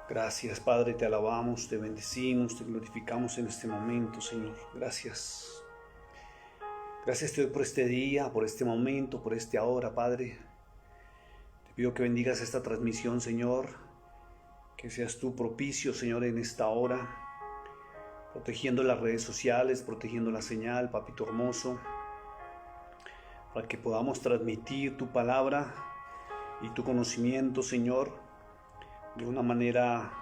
Gracias, Padre, te alabamos, te bendecimos, te glorificamos en este momento, Señor. Gracias. Gracias te doy por este día, por este momento, por esta hora, Padre. Te pido que bendigas esta transmisión, Señor. Que seas tú propicio, Señor, en esta hora. Protegiendo las redes sociales, protegiendo la señal, Papito hermoso. Para que podamos transmitir tu palabra y tu conocimiento, Señor, de una manera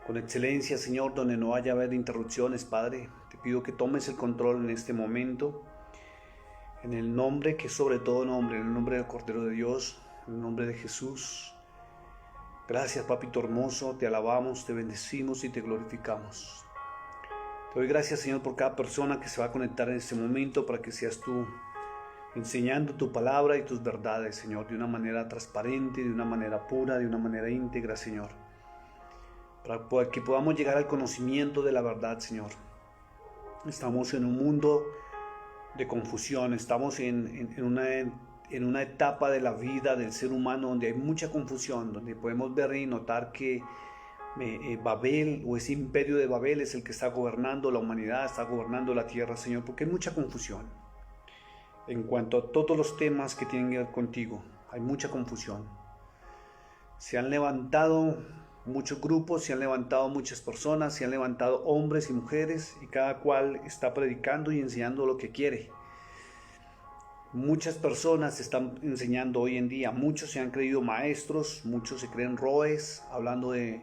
con excelencia, Señor, donde no haya haber interrupciones, Padre. Te pido que tomes el control en este momento, en el nombre que es sobre todo nombre, en el nombre del Cordero de Dios, en el nombre de Jesús. Gracias, Papito hermoso, te alabamos, te bendecimos y te glorificamos. Te doy gracias, Señor, por cada persona que se va a conectar en este momento, para que seas tú enseñando tu palabra y tus verdades, Señor, de una manera transparente, de una manera pura, de una manera íntegra, Señor. Para que podamos llegar al conocimiento de la verdad, Señor. Estamos en un mundo de confusión, estamos en una etapa de la vida del ser humano donde hay mucha confusión, donde podemos ver y notar que Babel, o ese imperio de Babel, es el que está gobernando la humanidad, está gobernando la tierra, Señor, porque hay mucha confusión. En cuanto a todos los temas que tienen que ver contigo, hay mucha confusión. Se han levantado muchos grupos, se han levantado muchas personas, se han levantado hombres y mujeres, y cada cual está predicando y enseñando lo que quiere. Muchas personas están enseñando hoy en día, muchos se han creído maestros, muchos se creen roes, hablando de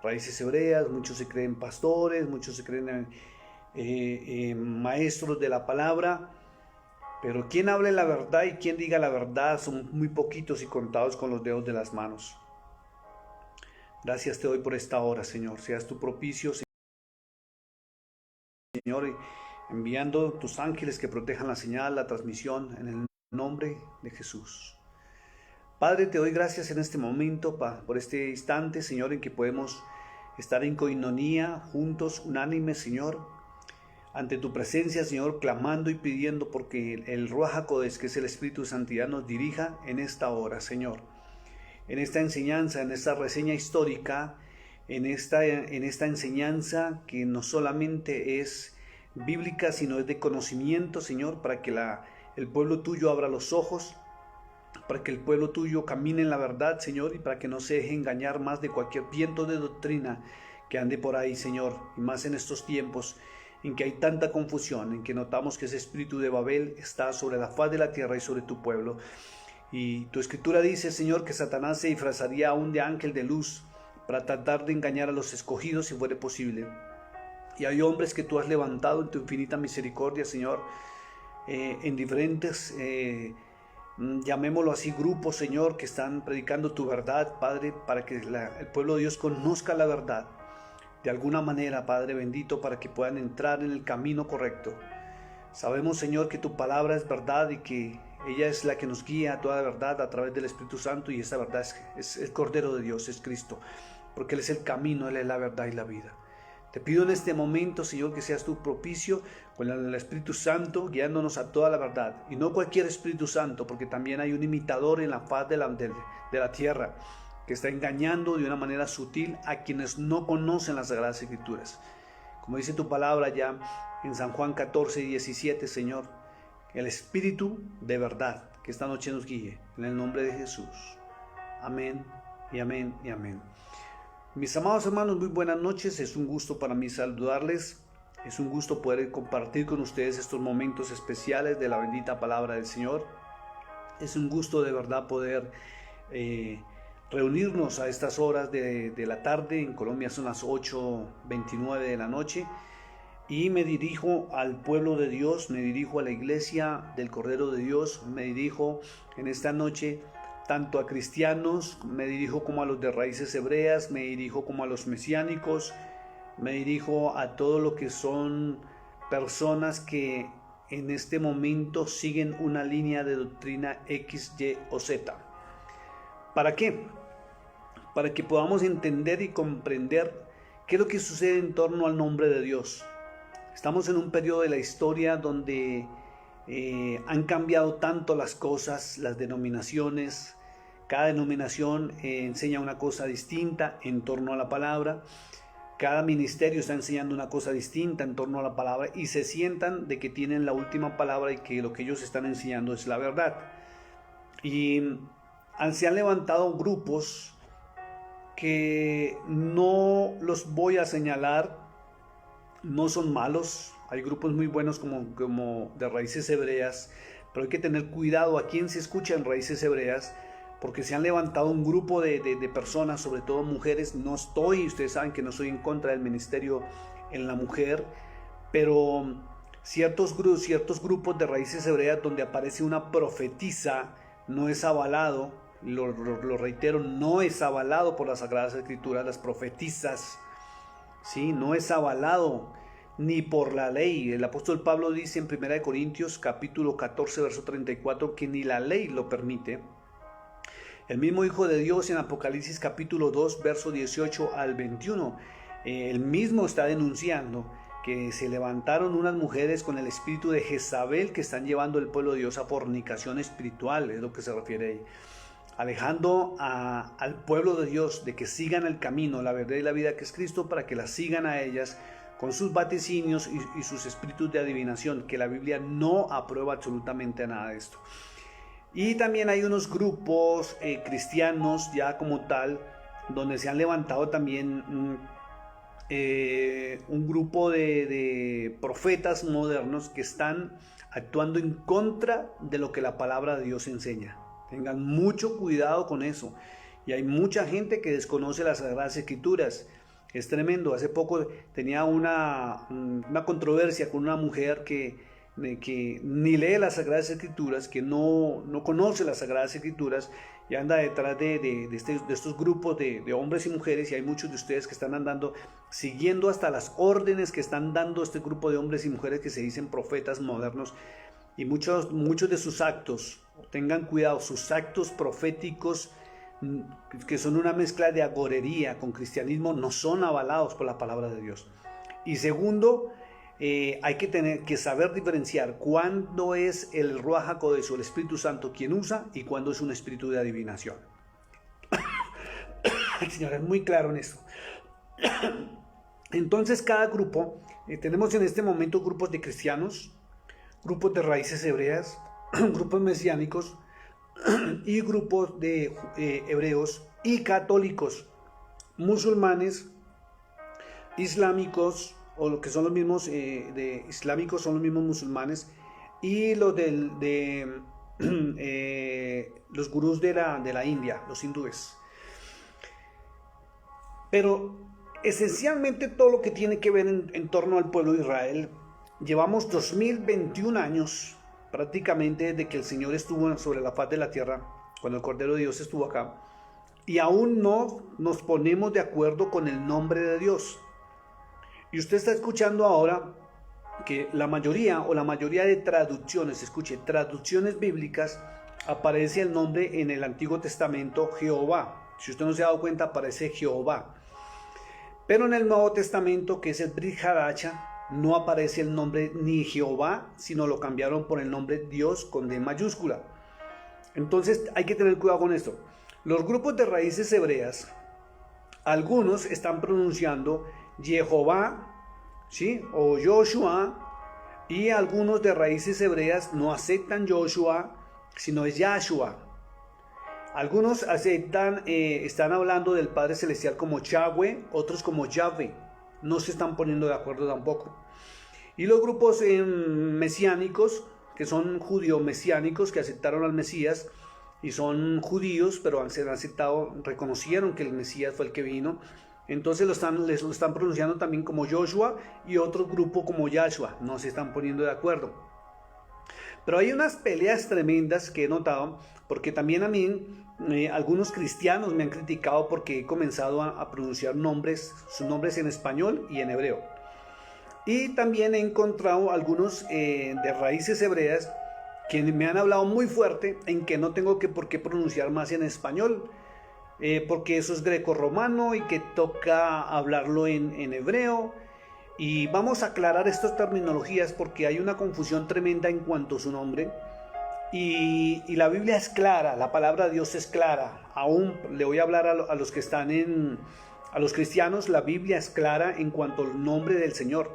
raíces hebreas, muchos se creen pastores, muchos se creen maestros de la palabra. Pero quien hable la verdad y quien diga la verdad son muy poquitos y contados con los dedos de las manos. Gracias te doy por esta hora, Señor. Seas tu propicio, Señor, enviando tus ángeles que protejan la señal, la transmisión, en el nombre de Jesús. Padre, te doy gracias en este momento, por este instante, Señor, en que podemos estar en coinonía, juntos, unánimes, Señor, ante tu presencia, Señor, clamando y pidiendo porque el Ruach HaKodesh, que es el Espíritu de Santidad, nos dirija en esta hora, Señor. En esta enseñanza, en esta reseña histórica, en esta enseñanza que no solamente es bíblica, sino es de conocimiento, Señor, para que el pueblo tuyo abra los ojos, para que el pueblo tuyo camine en la verdad, Señor, y para que no se deje engañar más de cualquier viento de doctrina que ande por ahí, Señor, y más en estos tiempos en que hay tanta confusión, en que notamos que ese espíritu de Babel está sobre la faz de la tierra y sobre tu pueblo. Y tu escritura dice, Señor, que Satanás se disfrazaría aún de ángel de luz para tratar de engañar a los escogidos si fuere posible. Y hay hombres que tú has levantado en tu infinita misericordia, Señor, en diferentes, llamémoslo así, grupos, Señor, que están predicando tu verdad, Padre, para que el pueblo de Dios conozca la verdad de alguna manera, Padre bendito, para que puedan entrar en el camino correcto. Sabemos, Señor, que tu palabra es verdad y que ella es la que nos guía a toda la verdad a través del Espíritu Santo, y esa verdad es el Cordero de Dios, es Cristo, porque Él es el camino, Él es la verdad y la vida. Te pido en este momento, Señor, que seas tú propicio con el Espíritu Santo, guiándonos a toda la verdad, y no cualquier Espíritu Santo, porque también hay un imitador en la faz de la tierra, que está engañando de una manera sutil a quienes no conocen las Sagradas Escrituras. Como dice tu palabra ya en San Juan 14 y 17, Señor, el Espíritu de verdad que esta noche nos guíe, en el nombre de Jesús. Amén y amén y amén. Mis amados hermanos, muy buenas noches. Es un gusto para mí saludarles. Es un gusto poder compartir con ustedes estos momentos especiales de la bendita palabra del Señor. Es un gusto de verdad poder reunirnos a estas horas de la tarde. En Colombia son las 8:29 de la noche. Y me dirijo al pueblo de Dios, me dirijo a la iglesia del Cordero de Dios, me dirijo en esta noche tanto a cristianos, me dirijo como a los de raíces hebreas, me dirijo como a los mesiánicos, me dirijo a todo lo que son personas que en este momento siguen una línea de doctrina X, Y o Z. ¿Para qué? Para que podamos entender y comprender qué es lo que sucede en torno al nombre de Dios. Estamos en un periodo de la historia donde han cambiado tanto las cosas, las denominaciones, Cada denominación enseña una cosa distinta en torno a la palabra. Cada ministerio está enseñando una cosa distinta en torno a la palabra y se sientan de que tienen la última palabra y que lo que ellos están enseñando es la verdad. Y se han levantado grupos que no los voy a señalar, no son malos. Hay grupos muy buenos como de raíces hebreas, pero hay que tener cuidado a quién se escucha en raíces hebreas, porque se han levantado un grupo de personas, sobre todo mujeres. Ustedes saben que no estoy en contra del ministerio en la mujer, pero ciertos grupos de raíces hebreas donde aparece una profetisa no es avalado, lo reitero, no es avalado por las Sagradas Escrituras, las profetisas, ¿sí? No es avalado ni por la ley. El apóstol Pablo dice en 1 Corintios capítulo 14, verso 34, que ni la ley lo permite. El mismo Hijo de Dios en Apocalipsis capítulo 2, verso 18 al 21, él mismo está denunciando que se levantaron unas mujeres con el espíritu de Jezabel que están llevando al pueblo de Dios a fornicación espiritual, es lo que se refiere ahí, alejando al pueblo de Dios de que sigan el camino, la verdad y la vida que es Cristo, para que la sigan a ellas con sus vaticinios y sus espíritus de adivinación, que la Biblia no aprueba absolutamente nada de esto. Y también hay unos grupos cristianos ya como tal, donde se han levantado también un grupo de profetas modernos que están actuando en contra de lo que la palabra de Dios enseña. Tengan mucho cuidado con eso. Y hay mucha gente que desconoce las Sagradas Escrituras. Es tremendo. Hace poco tenía una controversia con una mujer que ni lee las Sagradas Escrituras, que no conoce las Sagradas Escrituras y anda detrás de estos grupos de hombres y mujeres, y hay muchos de ustedes que están andando siguiendo hasta las órdenes que están dando este grupo de hombres y mujeres que se dicen profetas modernos, y muchos de sus actos, tengan cuidado, sus actos proféticos que son una mezcla de agorería con cristianismo, no son avalados por la palabra de Dios. Y segundo, hay que saber diferenciar cuándo es el Ruach HaKodesh o el Espíritu Santo quien usa y cuándo es un espíritu de adivinación. El Señor es muy claro en esto. Entonces cada grupo, tenemos en este momento grupos de cristianos, grupos de raíces hebreas, grupos mesiánicos y grupos de hebreos y católicos, musulmanes, islámicos, o lo que son los mismos de islámicos son los mismos musulmanes, y los los gurús de la India, los hindúes. Pero esencialmente todo lo que tiene que ver en torno al pueblo de Israel, llevamos 2021 años prácticamente desde que el Señor estuvo sobre la faz de la tierra, cuando el Cordero de Dios estuvo acá, y aún no nos ponemos de acuerdo con el nombre de Dios. Y usted está escuchando ahora que la mayoría de traducciones, traducciones bíblicas, aparece el nombre en el Antiguo Testamento Jehová. Si usted no se ha dado cuenta, aparece Jehová. Pero en el Nuevo Testamento, que es el Brit Hadacha, no aparece el nombre ni Jehová, sino lo cambiaron por el nombre Dios con D mayúscula. Entonces hay que tener cuidado con esto. Los grupos de raíces hebreas, algunos están pronunciando Jehová, ¿sí? O Joshua, y algunos de raíces hebreas no aceptan Joshua, sino es Yahshua. Algunos están hablando del Padre Celestial como Yahweh, otros como Yahvé. No se están poniendo de acuerdo tampoco. Y los grupos mesiánicos, que son judío-mesiánicos, que aceptaron al Mesías y son judíos, pero se han aceptado, reconocieron que el Mesías fue el que vino. Entonces lo están pronunciando también como Joshua, y otro grupo como Yahshua. No se están poniendo de acuerdo. Pero hay unas peleas tremendas que he notado, porque también a mí algunos cristianos me han criticado porque he comenzado a pronunciar sus nombres en español y en hebreo. Y también he encontrado algunos de raíces hebreas que me han hablado muy fuerte en que no tengo por qué pronunciar más en español, porque eso es greco-romano y que toca hablarlo en hebreo. Y vamos a aclarar estas terminologías porque hay una confusión tremenda en cuanto a su nombre. Y la Biblia es clara, la palabra de Dios es clara. Aún le voy a hablar a los que están a los cristianos, la Biblia es clara en cuanto al nombre del Señor.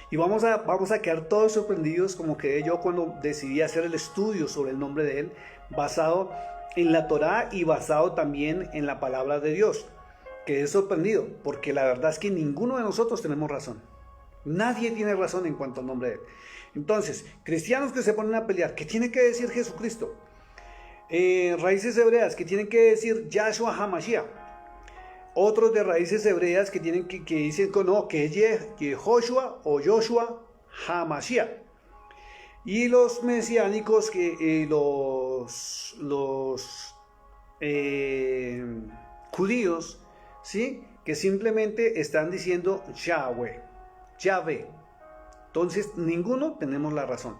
Y vamos a quedar todos sorprendidos como quedé yo cuando decidí hacer el estudio sobre el nombre de Él, basado en la Torá y basado también en la palabra de Dios. Quedé sorprendido, porque la verdad es que ninguno de nosotros tenemos razón. Nadie tiene razón en cuanto al nombre de Él. Entonces, cristianos que se ponen a pelear, ¿qué tiene que decir Jesucristo? Raíces hebreas, ¿qué tienen que decir Yahshua HaMashiach? Otros de raíces hebreas que dicen no, que es Yehoshua o Joshua HaMashiach. Y los mesiánicos, los judíos, ¿sí? Que simplemente están diciendo Yahweh. Entonces, ninguno tenemos la razón.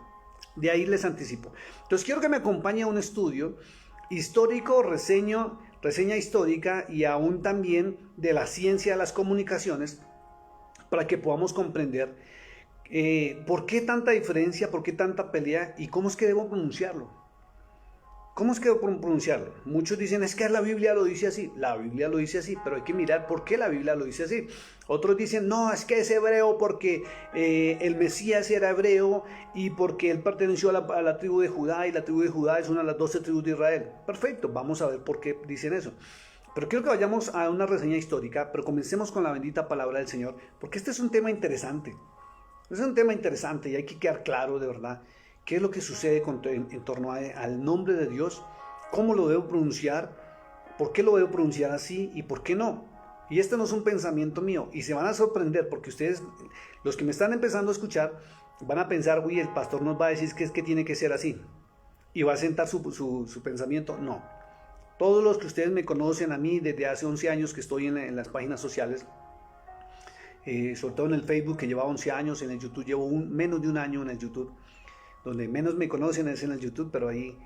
De ahí les anticipo. Entonces, quiero que me acompañe a un estudio histórico, reseña histórica y aún también de la ciencia de las comunicaciones para que podamos comprender por qué tanta diferencia, por qué tanta pelea y cómo es que debo pronunciarlo. ¿Cómo es que debo pronunciarlo? Muchos dicen, es que la Biblia lo dice así. La Biblia lo dice así, pero hay que mirar por qué la Biblia lo dice así. Otros dicen, no, es que es hebreo porque el Mesías era hebreo y porque él perteneció a la tribu de Judá y la tribu de Judá es una de las 12 tribus de Israel. Perfecto, vamos a ver por qué dicen eso. Pero quiero que vayamos a una reseña histórica, pero comencemos con la bendita palabra del Señor, porque este es un tema interesante. Es un tema interesante y hay que quedar claro de verdad. ¿Qué es lo que sucede en torno al nombre de Dios? ¿Cómo lo debo pronunciar? ¿Por qué lo debo pronunciar así? ¿Y por qué no? Y este no es un pensamiento mío. Y se van a sorprender porque ustedes, los que me están empezando a escuchar, van a pensar, uy, el pastor nos va a decir que es que tiene que ser así. Y va a sentar su pensamiento. No. Todos los que ustedes me conocen a mí desde hace 11 años que estoy en las páginas sociales, sobre todo en el Facebook, que lleva 11 años, en el YouTube llevo menos de un año en el YouTube. Donde menos me conocen es en el YouTube, pero ahí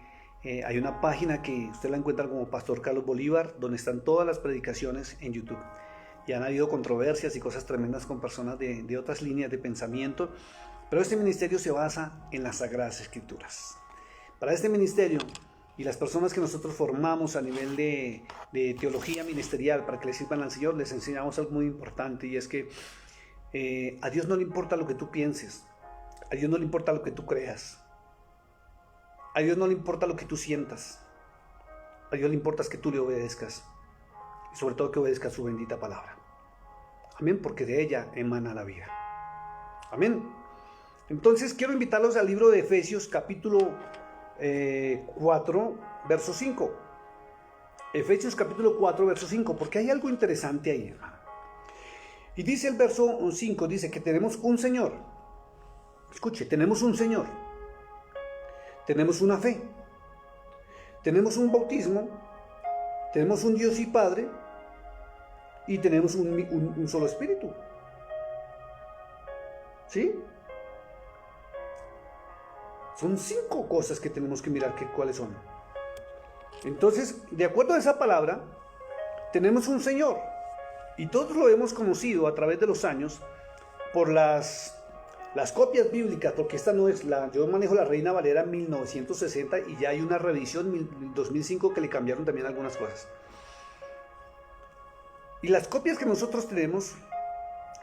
hay una página que usted la encuentra como Pastor Carlos Bolívar, donde están todas las predicaciones en YouTube. Y han habido controversias y cosas tremendas con personas de otras líneas de pensamiento, pero este ministerio se basa en las Sagradas Escrituras. Para este ministerio y las personas que nosotros formamos a nivel de teología ministerial para que le sirvan al Señor, les enseñamos algo muy importante y es que a Dios no le importa lo que tú pienses. A Dios no le importa lo que tú creas. A Dios no le importa lo que tú sientas. A Dios le importa es que tú le obedezcas. Y sobre todo que obedezcas su bendita palabra. Amén, porque de ella emana la vida. Amén. Entonces quiero invitarlos al libro de Efesios capítulo 4, verso 5. Efesios capítulo 4, verso 5, porque hay algo interesante ahí, hermano. Y dice el verso 5, dice que tenemos un Señor. Escuche, tenemos un Señor, tenemos una fe, tenemos un bautismo, tenemos un Dios y Padre y tenemos un solo Espíritu. ¿Sí? Son 5 cosas que tenemos que mirar cuáles son. Entonces, de acuerdo a esa palabra, tenemos un Señor y todos lo hemos conocido a través de los años por las copias bíblicas, porque esta no es yo manejo la Reina Valera 1960 y ya hay una revisión en 2005 que le cambiaron también algunas cosas. Y las copias que nosotros tenemos,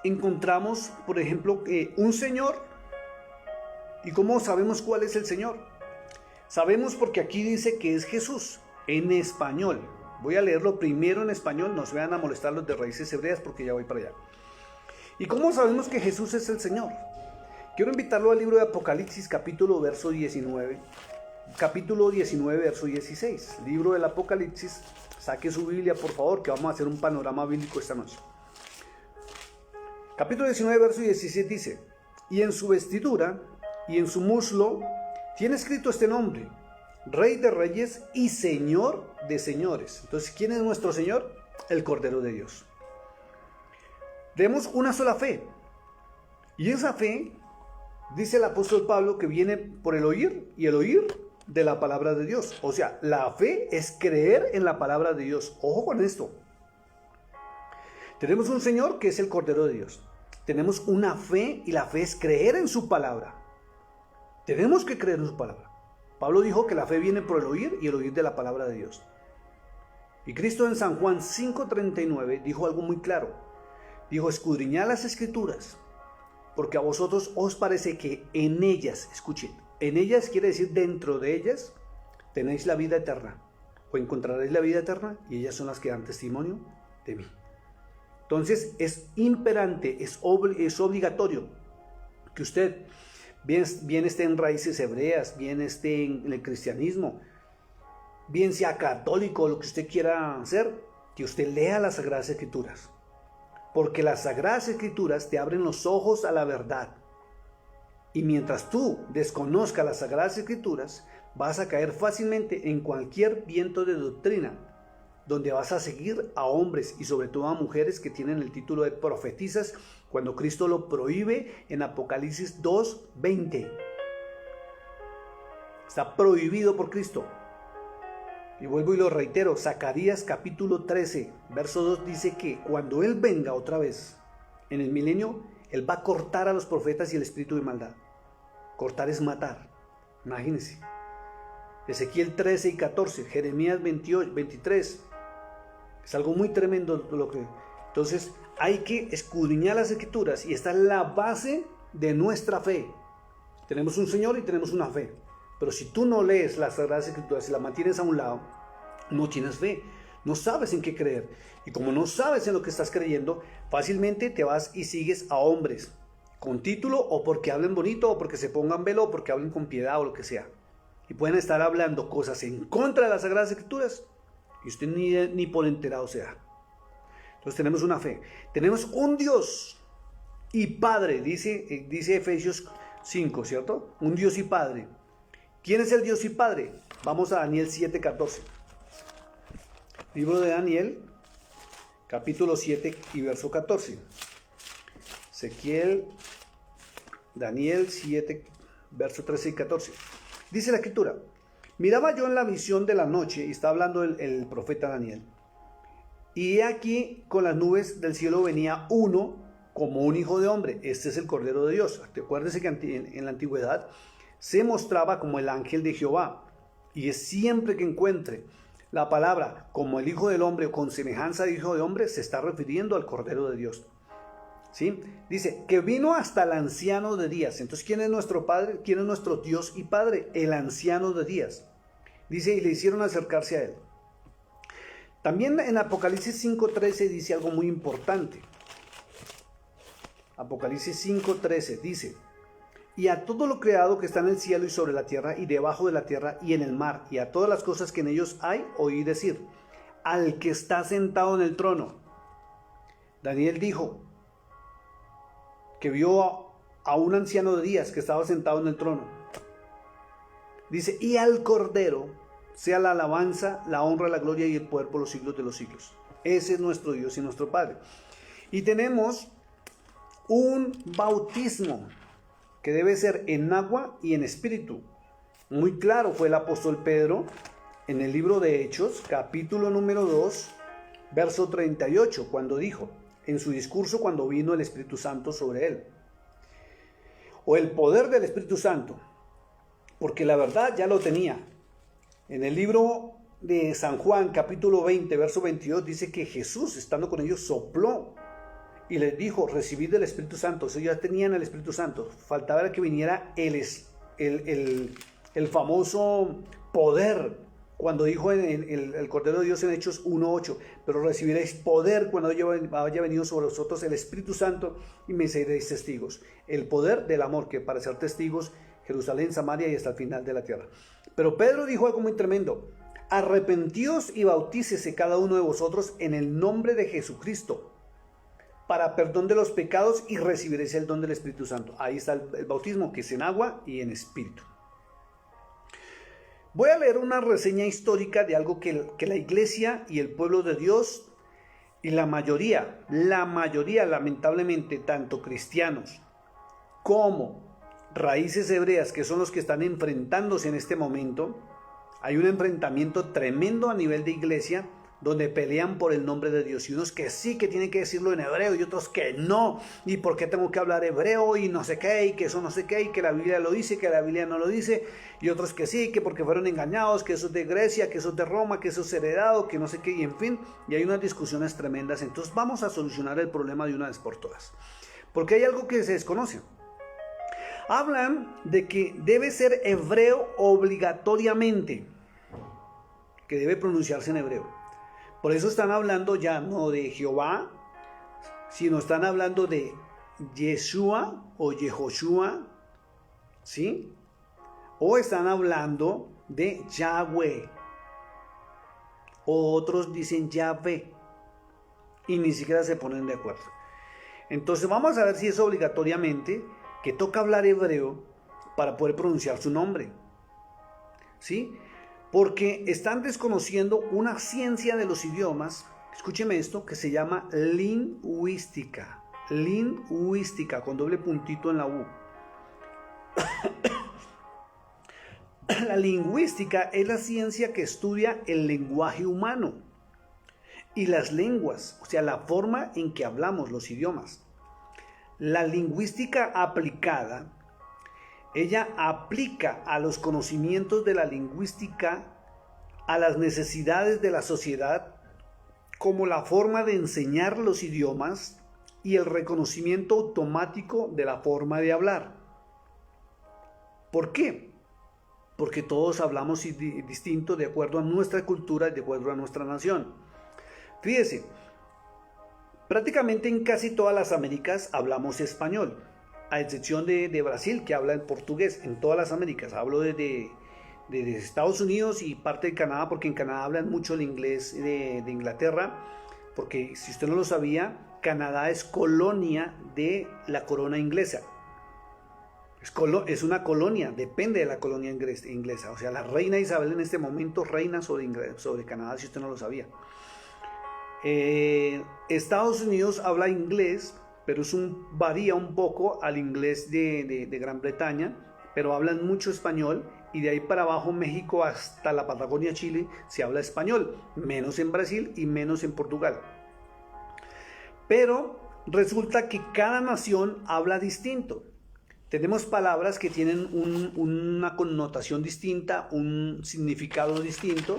encontramos, por ejemplo, un Señor. ¿Y cómo sabemos cuál es el Señor? Sabemos porque aquí dice que es Jesús, en español. Voy a leerlo primero en español, no se vayan a molestar los de raíces hebreas porque ya voy para allá. ¿Y cómo sabemos que Jesús es el Señor? Quiero invitarlo al libro de Apocalipsis, capítulo 19, verso 16. Libro del Apocalipsis, saque su Biblia, por favor, que vamos a hacer un panorama bíblico esta noche. Capítulo 19, verso 16 dice, y en su vestidura y en su muslo tiene escrito este nombre, Rey de Reyes y Señor de Señores. Entonces, ¿quién es nuestro Señor? El Cordero de Dios. Tenemos una sola fe. Y esa fe, dice el apóstol Pablo, que viene por el oír y el oír de la palabra de Dios. O sea, la fe es creer en la palabra de Dios. Ojo con esto. Tenemos un Señor que es el Cordero de Dios. Tenemos una fe y la fe es creer en su palabra. Tenemos que creer en su palabra. Pablo dijo que la fe viene por el oír y el oír de la palabra de Dios. Y Cristo en San Juan 5:39 dijo algo muy claro. Dijo, escudriñad las escrituras, porque a vosotros os parece que en ellas, escuchen, en ellas quiere decir dentro de ellas, tenéis la vida eterna, o encontraréis la vida eterna, y ellas son las que dan testimonio de mí. Entonces es imperante, es obligatorio que usted, bien esté en raíces hebreas, bien esté en el cristianismo, bien sea católico, lo que usted quiera hacer, que usted lea las Sagradas Escrituras. Porque las Sagradas Escrituras te abren los ojos a la verdad. Y mientras tú desconozcas las Sagradas Escrituras, vas a caer fácilmente en cualquier viento de doctrina, donde vas a seguir a hombres y sobre todo a mujeres que tienen el título de profetisas, cuando Cristo lo prohíbe en Apocalipsis 2:20. Está prohibido por Cristo. Y vuelvo y lo reitero, Zacarías capítulo 13, verso 2 dice que cuando Él venga otra vez en el milenio, Él va a cortar a los profetas y el espíritu de maldad. Cortar es matar, imagínense. Ezequiel 13 y 14, Jeremías 28, 23. Es algo muy tremendo lo que... Entonces hay que escudriñar las Escrituras y esta es la base de nuestra fe. Tenemos un Señor y tenemos una fe. Pero si tú no lees las Sagradas Escrituras y las mantienes a un lado, no tienes fe, no sabes en qué creer. Y como no sabes en lo que estás creyendo, fácilmente te vas y sigues a hombres con título o porque hablen bonito o porque se pongan velo o porque hablen con piedad o lo que sea. Y pueden estar hablando cosas en contra de las Sagradas Escrituras y usted ni por enterado se da. Entonces tenemos una fe, tenemos un Dios y Padre, dice Efesios 5, ¿cierto? Un Dios y Padre. ¿Quién es el Dios y Padre? Vamos a Daniel 7:14. Libro de Daniel, capítulo 7 y verso 14. Daniel 7, verso 13 y 14. Dice la Escritura, miraba yo en la visión de la noche, y está hablando el profeta Daniel, y he aquí con las nubes del cielo venía uno como un hijo de hombre. Este es el Cordero de Dios. Acuérdense que en la antigüedad se mostraba como el ángel de Jehová, y es siempre que encuentre la palabra como el Hijo del Hombre o con semejanza de Hijo de Hombre, se está refiriendo al Cordero de Dios. ¿Sí? Dice que vino hasta el anciano de días. Entonces, ¿quién es nuestro Padre? ¿Quién es nuestro Dios y Padre? El anciano de días. Dice, y le hicieron acercarse a él. También en Apocalipsis 5:13 dice algo muy importante. Apocalipsis 5:13 dice, y a todo lo creado que está en el cielo y sobre la tierra y debajo de la tierra y en el mar, y a todas las cosas que en ellos hay, oí decir, al que está sentado en el trono. Daniel dijo que vio a un anciano de días que estaba sentado en el trono. Dice, y al Cordero sea la alabanza, la honra, la gloria y el poder por los siglos de los siglos. Ese es nuestro Dios y nuestro Padre. Y tenemos un bautismo que debe ser en agua y en espíritu. Muy claro fue el apóstol Pedro en el libro de Hechos, capítulo número 2, verso 38, cuando dijo, en su discurso cuando vino el Espíritu Santo sobre él, o el poder del Espíritu Santo, porque la verdad ya lo tenía. En el libro de San Juan, capítulo 20, verso 22, dice que Jesús, estando con ellos, sopló y les dijo, recibid el Espíritu Santo. Ellos ya tenían el Espíritu Santo, faltaba que viniera el famoso poder, cuando dijo el Cordero de Dios en Hechos 1:8, pero recibiréis poder cuando haya venido sobre vosotros el Espíritu Santo y me seréis testigos. El poder del amor, que para ser testigos, Jerusalén, Samaria y hasta el final de la tierra. Pero Pedro dijo algo muy tremendo, arrepentíos y bautícese cada uno de vosotros en el nombre de Jesucristo, para perdón de los pecados y recibiréis el don del Espíritu Santo. Ahí está el bautismo, que es en agua y en espíritu. Voy a leer una reseña histórica de algo que la iglesia y el pueblo de Dios y la mayoría lamentablemente, tanto cristianos como raíces hebreas, que son los que están enfrentándose en este momento. Hay un enfrentamiento tremendo a nivel de iglesia donde pelean por el nombre de Dios, y unos que sí que tienen que decirlo en hebreo y otros que no, y por qué tengo que hablar hebreo y no sé qué, y que eso no sé qué, y que la Biblia lo dice, que la Biblia no lo dice, y otros que sí, que porque fueron engañados, que eso es de Grecia, que eso es de Roma, que eso es heredado, que no sé qué, y en fin, y hay unas discusiones tremendas. Entonces vamos a solucionar el problema de una vez por todas, porque hay algo que se desconoce. Hablan de que debe ser hebreo obligatoriamente, que debe pronunciarse en hebreo. Por eso están hablando ya no de Jehová, sino están hablando de Yeshua o Yehoshua, ¿sí? O están hablando de Yahweh, o otros dicen Yahvé, y ni siquiera se ponen de acuerdo. Entonces vamos a ver si es obligatoriamente que toca hablar hebreo para poder pronunciar su nombre, ¿sí? Porque están desconociendo una ciencia de los idiomas, escúcheme esto, que se llama lingüística. Lingüística, con doble puntito en la U. La lingüística es la ciencia que estudia el lenguaje humano y las lenguas, o sea, la forma en que hablamos los idiomas. La lingüística aplicada, ella aplica a los conocimientos de la lingüística a las necesidades de la sociedad, como la forma de enseñar los idiomas y el reconocimiento automático de la forma de hablar. ¿Por qué? Porque todos hablamos distinto de acuerdo a nuestra cultura y de acuerdo a nuestra nación. Fíjese, prácticamente en casi todas las Américas hablamos español, a excepción de Brasil, que habla en portugués. En todas las Américas, hablo de Estados Unidos y parte de Canadá, porque en Canadá hablan mucho el inglés de Inglaterra, porque si usted no lo sabía, Canadá es colonia de la corona inglesa. Es una colonia, depende de la colonia inglesa. O sea, la reina Isabel en este momento reina sobre Canadá, si usted no lo sabía. Estados Unidos habla inglés, pero varía un poco al inglés de Gran Bretaña, pero hablan mucho español, y de ahí para abajo, México hasta la Patagonia, Chile, se habla español, menos en Brasil y menos en Portugal. Pero resulta que cada nación habla distinto. Tenemos palabras que tienen una connotación distinta, un significado distinto,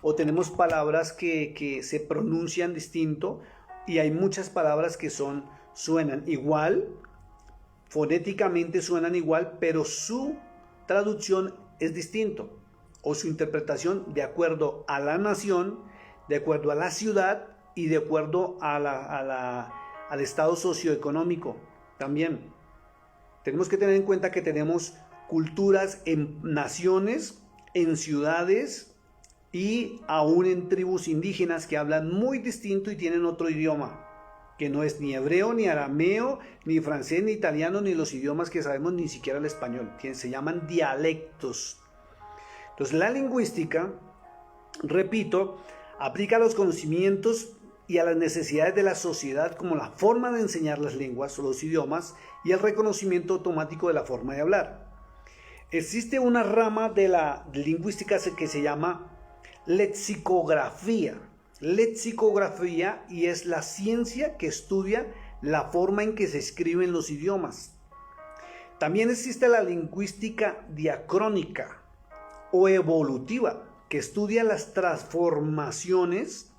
o tenemos palabras que se pronuncian distinto, y hay muchas palabras que suenan igual, fonéticamente suenan igual, pero su traducción es distinto, o su interpretación de acuerdo a la nación, de acuerdo a la ciudad y de acuerdo al estado socioeconómico también. Tenemos que tener en cuenta que tenemos culturas en naciones, en ciudades y aún en tribus indígenas que hablan muy distinto y tienen otro idioma, que no es ni hebreo, ni arameo, ni francés, ni italiano, ni los idiomas que sabemos, ni siquiera el español, que se llaman dialectos. Entonces la lingüística, repito, aplica a los conocimientos y a las necesidades de la sociedad, como la forma de enseñar las lenguas o los idiomas y el reconocimiento automático de la forma de hablar. Existe una rama de la lingüística que se llama lexicografía. Lexicografía, y es la ciencia que estudia la forma en que se escriben los idiomas. También existe la lingüística diacrónica o evolutiva, que estudia las transformaciones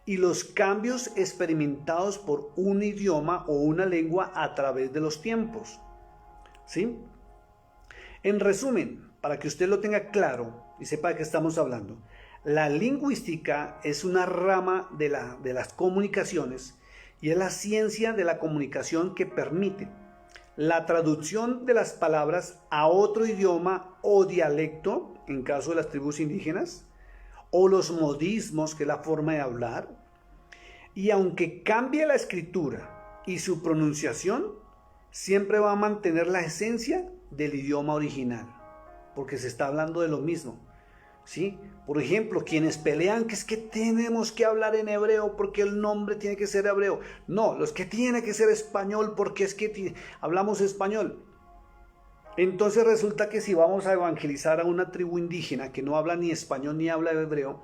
y los cambios experimentados por un idioma o una lengua a través de los tiempos. ¿Sí? En resumen, para que usted lo tenga claro y sepa de qué estamos hablando, la lingüística es una rama de las comunicaciones, y es la ciencia de la comunicación que permite la traducción de las palabras a otro idioma o dialecto, en caso de las tribus indígenas, o los modismos, que es la forma de hablar, y aunque cambie la escritura y su pronunciación, siempre va a mantener la esencia del idioma original, porque se está hablando de lo mismo. ¿Sí? Por ejemplo, quienes pelean que es que tenemos que hablar en hebreo porque el nombre tiene que ser hebreo. No, los que tiene que ser español porque es que hablamos español. Entonces resulta que si vamos a evangelizar a una tribu indígena que no habla ni español ni habla hebreo,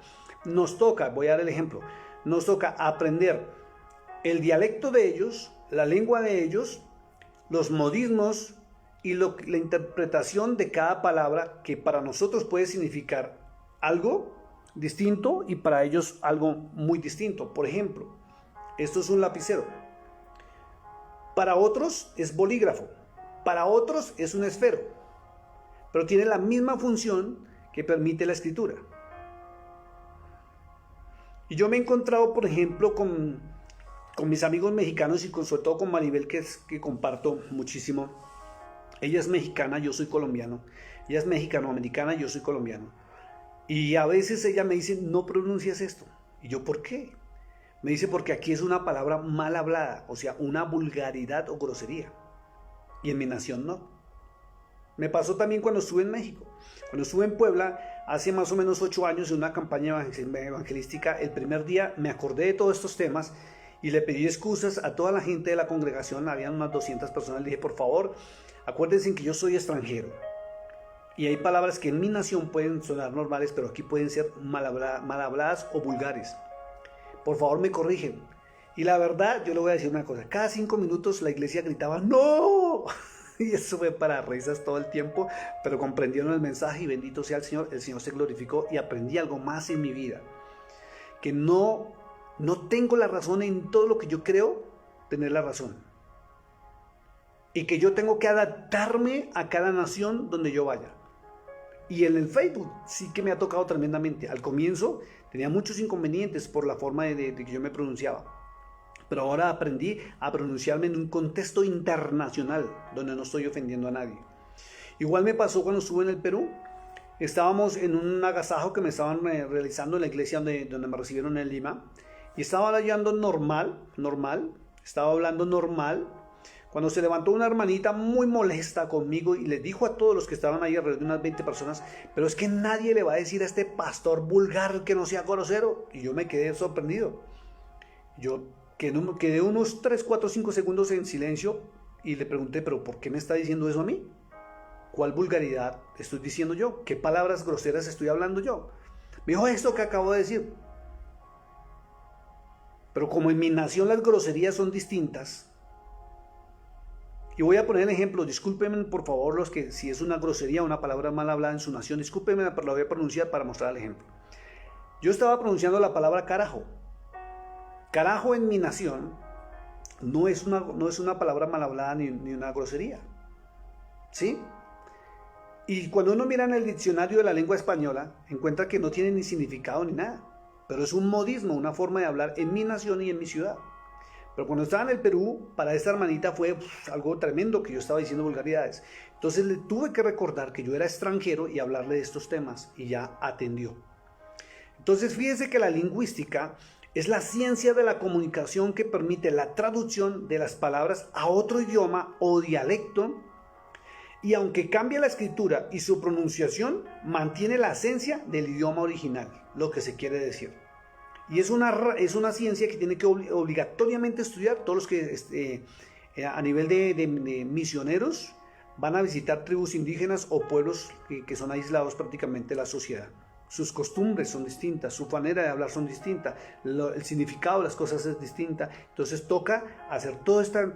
nos toca, voy a dar el ejemplo, nos toca aprender el dialecto de ellos, la lengua de ellos, los modismos y la interpretación de cada palabra que para nosotros puede significar algo distinto y para ellos algo muy distinto. Por ejemplo, esto es un lapicero. Para otros es bolígrafo, para otros es un esfero, pero tiene la misma función que permite la escritura. Y yo me he encontrado, por ejemplo, con mis amigos mexicanos y sobre todo con Maribel, que comparto muchísimo. Ella es mexicana, yo soy colombiano. Ella es mexicano-americana, yo soy colombiano. Y a veces ella me dice, no pronuncias esto. Y yo, ¿por qué? Me dice, porque aquí es una palabra mal hablada, o sea, una vulgaridad o grosería. Y en mi nación no. Me pasó también cuando estuve en México. Cuando estuve en Puebla, hace más o menos 8 años, en una campaña evangelística, el primer día me acordé de todos estos temas y le pedí excusas a toda la gente de la congregación. Habían unas 200 personas. Le dije, por favor, acuérdense que yo soy extranjero. Y hay palabras que en mi nación pueden sonar normales, pero aquí pueden ser mal habladas o vulgares. Por favor, me corrigen. Y la verdad, yo le voy a decir una cosa. Cada 5 minutos la iglesia gritaba, ¡no! Y eso fue para risas todo el tiempo, pero comprendieron el mensaje y bendito sea el Señor se glorificó y aprendí algo más en mi vida. Que no tengo la razón en todo lo que yo creo tener la razón. Y que yo tengo que adaptarme a cada nación donde yo vaya. Y en el Facebook sí que me ha tocado tremendamente. Al comienzo tenía muchos inconvenientes por la forma de que yo me pronunciaba. Pero ahora aprendí a pronunciarme en un contexto internacional, donde no estoy ofendiendo a nadie. Igual me pasó cuando estuve en el Perú. Estábamos en un agasajo que me estaban realizando en la iglesia donde me recibieron en Lima. Y estaba hablando normal, estaba hablando normal. Cuando se levantó una hermanita muy molesta conmigo y le dijo a todos los que estaban ahí, alrededor de unas 20 personas, pero es que nadie le va a decir a este pastor vulgar que no sea grosero. Y yo me quedé sorprendido. Yo quedé unos 3, 4, 5 segundos en silencio y le pregunté, pero ¿por qué me está diciendo eso a mí? ¿Cuál vulgaridad estoy diciendo yo? ¿Qué palabras groseras estoy hablando yo? Me dijo esto que acabo de decir. Pero como en mi nación las groserías son distintas, y voy a poner el ejemplo, discúlpenme por favor los que si es una grosería o una palabra mal hablada en su nación, discúlpenme, pero la voy a pronunciar para mostrar el ejemplo. Yo estaba pronunciando la palabra carajo. Carajo en mi nación no es una palabra mal hablada ni una grosería. ¿Sí? Y cuando uno mira en el diccionario de la lengua española, encuentra que no tiene ni significado ni nada. Pero es un modismo, una forma de hablar en mi nación y en mi ciudad. Pero cuando estaba en el Perú, para esta hermanita fue algo tremendo que yo estaba diciendo vulgaridades. Entonces le tuve que recordar que yo era extranjero y hablarle de estos temas y ya atendió. Entonces fíjese que la lingüística es la ciencia de la comunicación que permite la traducción de las palabras a otro idioma o dialecto y aunque cambia la escritura y su pronunciación, mantiene la esencia del idioma original, lo que se quiere decir. Y es una ciencia que tiene que obligatoriamente estudiar todos los que a nivel de misioneros van a visitar tribus indígenas o pueblos que son aislados prácticamente de la sociedad. Sus costumbres son distintas, su manera de hablar son distintas, el significado de las cosas es distinta. Entonces toca hacer toda esta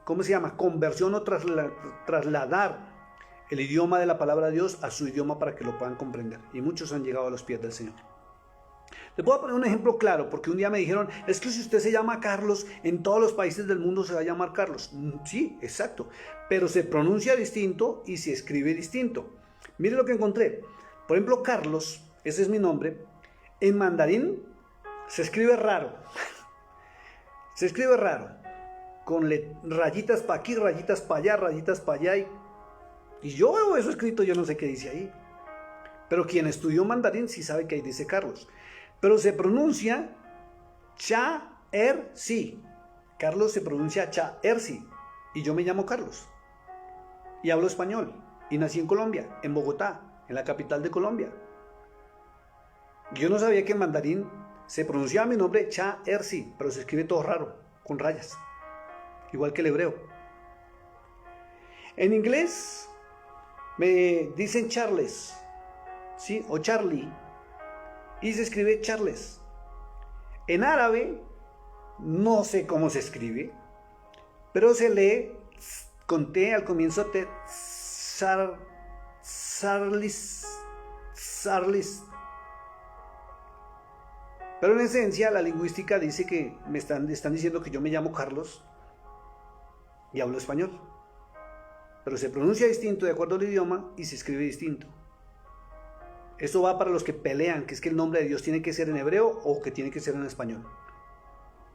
¿cómo se llama? Conversión o trasladar el idioma de la palabra de Dios a su idioma para que lo puedan comprender. Y muchos han llegado a los pies del Señor. Les voy a poner un ejemplo claro, porque un día me dijeron, es que si usted se llama Carlos, en todos los países del mundo se va a llamar Carlos. Sí, exacto, pero se pronuncia distinto y se escribe distinto. Mire lo que encontré. Por ejemplo, Carlos, ese es mi nombre, en mandarín se escribe raro. Se escribe raro, con rayitas para aquí, rayitas para allá, rayitas para allá. Y yo veo eso escrito, yo no sé qué dice ahí. Pero quien estudió mandarín sí sabe que ahí dice Carlos. Pero se pronuncia Cha-Er-Si. Carlos se pronuncia Cha-Er-Si. Y yo me llamo Carlos. Y hablo español. Y nací en Colombia, en Bogotá, en la capital de Colombia. Yo no sabía que en mandarín se pronunciaba mi nombre Cha-Er-Si, pero se escribe todo raro, con rayas. Igual que el hebreo. En inglés me dicen Charles. ¿sí? O Charlie, y se escribe Charles. En árabe, no sé cómo se escribe, pero se lee con T al comienzo, Sarlis. Pero en esencia la lingüística dice que me están diciendo que yo me llamo Carlos y hablo español. Pero se pronuncia distinto de acuerdo al idioma y se escribe distinto. Eso va para los que pelean, que es que el nombre de Dios tiene que ser en hebreo o que tiene que ser en español.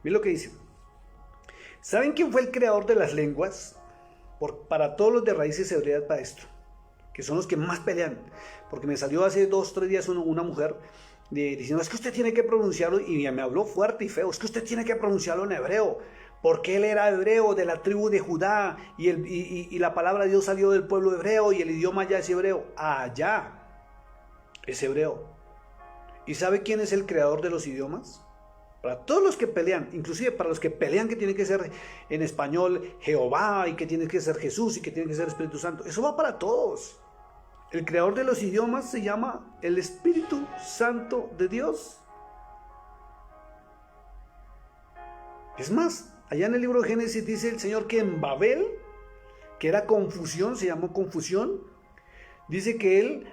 Miren lo que dice. ¿Saben quién fue el creador de las lenguas? Para todos los de raíces hebreas para esto, que son los que más pelean. Porque me salió hace 2 o 3 días una mujer diciendo, es que usted tiene que pronunciarlo, y me habló fuerte y feo, es que usted tiene que pronunciarlo en hebreo, porque él era hebreo de la tribu de Judá, y la palabra de Dios salió del pueblo hebreo, y el idioma ya es hebreo. Allá es hebreo. ¿Y sabe quién es el creador de los idiomas? Para todos los que pelean, inclusive para los que pelean que tiene que ser en español Jehová, y que tiene que ser Jesús, y que tiene que ser Espíritu Santo, eso va para todos. El creador de los idiomas se llama el Espíritu Santo de Dios. Es más, allá en el libro de Génesis dice el Señor que en Babel, que era confusión, se llamó confusión, dice que Él,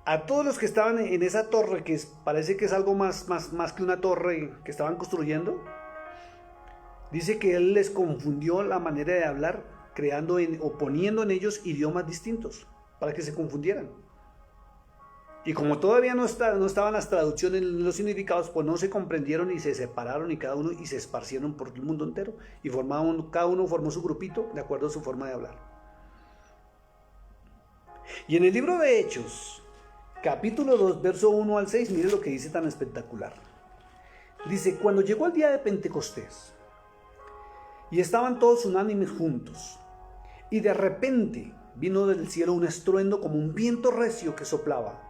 a todos los que estaban en esa torre, que parece que es algo más que una torre que estaban construyendo, dice que Él les confundió la manera de hablar, o poniendo en ellos idiomas distintos, para que se confundieran. Y como todavía no estaban las traducciones, los significados, pues no se comprendieron y se separaron, y cada uno y se esparcieron por el mundo entero, y cada uno formó su grupito de acuerdo a su forma de hablar. Y en el libro de Hechos, capítulo 2, verso 1 al 6, mire lo que dice tan espectacular. Dice, cuando llegó el día de Pentecostés, y estaban todos unánimes juntos, y de repente vino del cielo un estruendo como un viento recio que soplaba,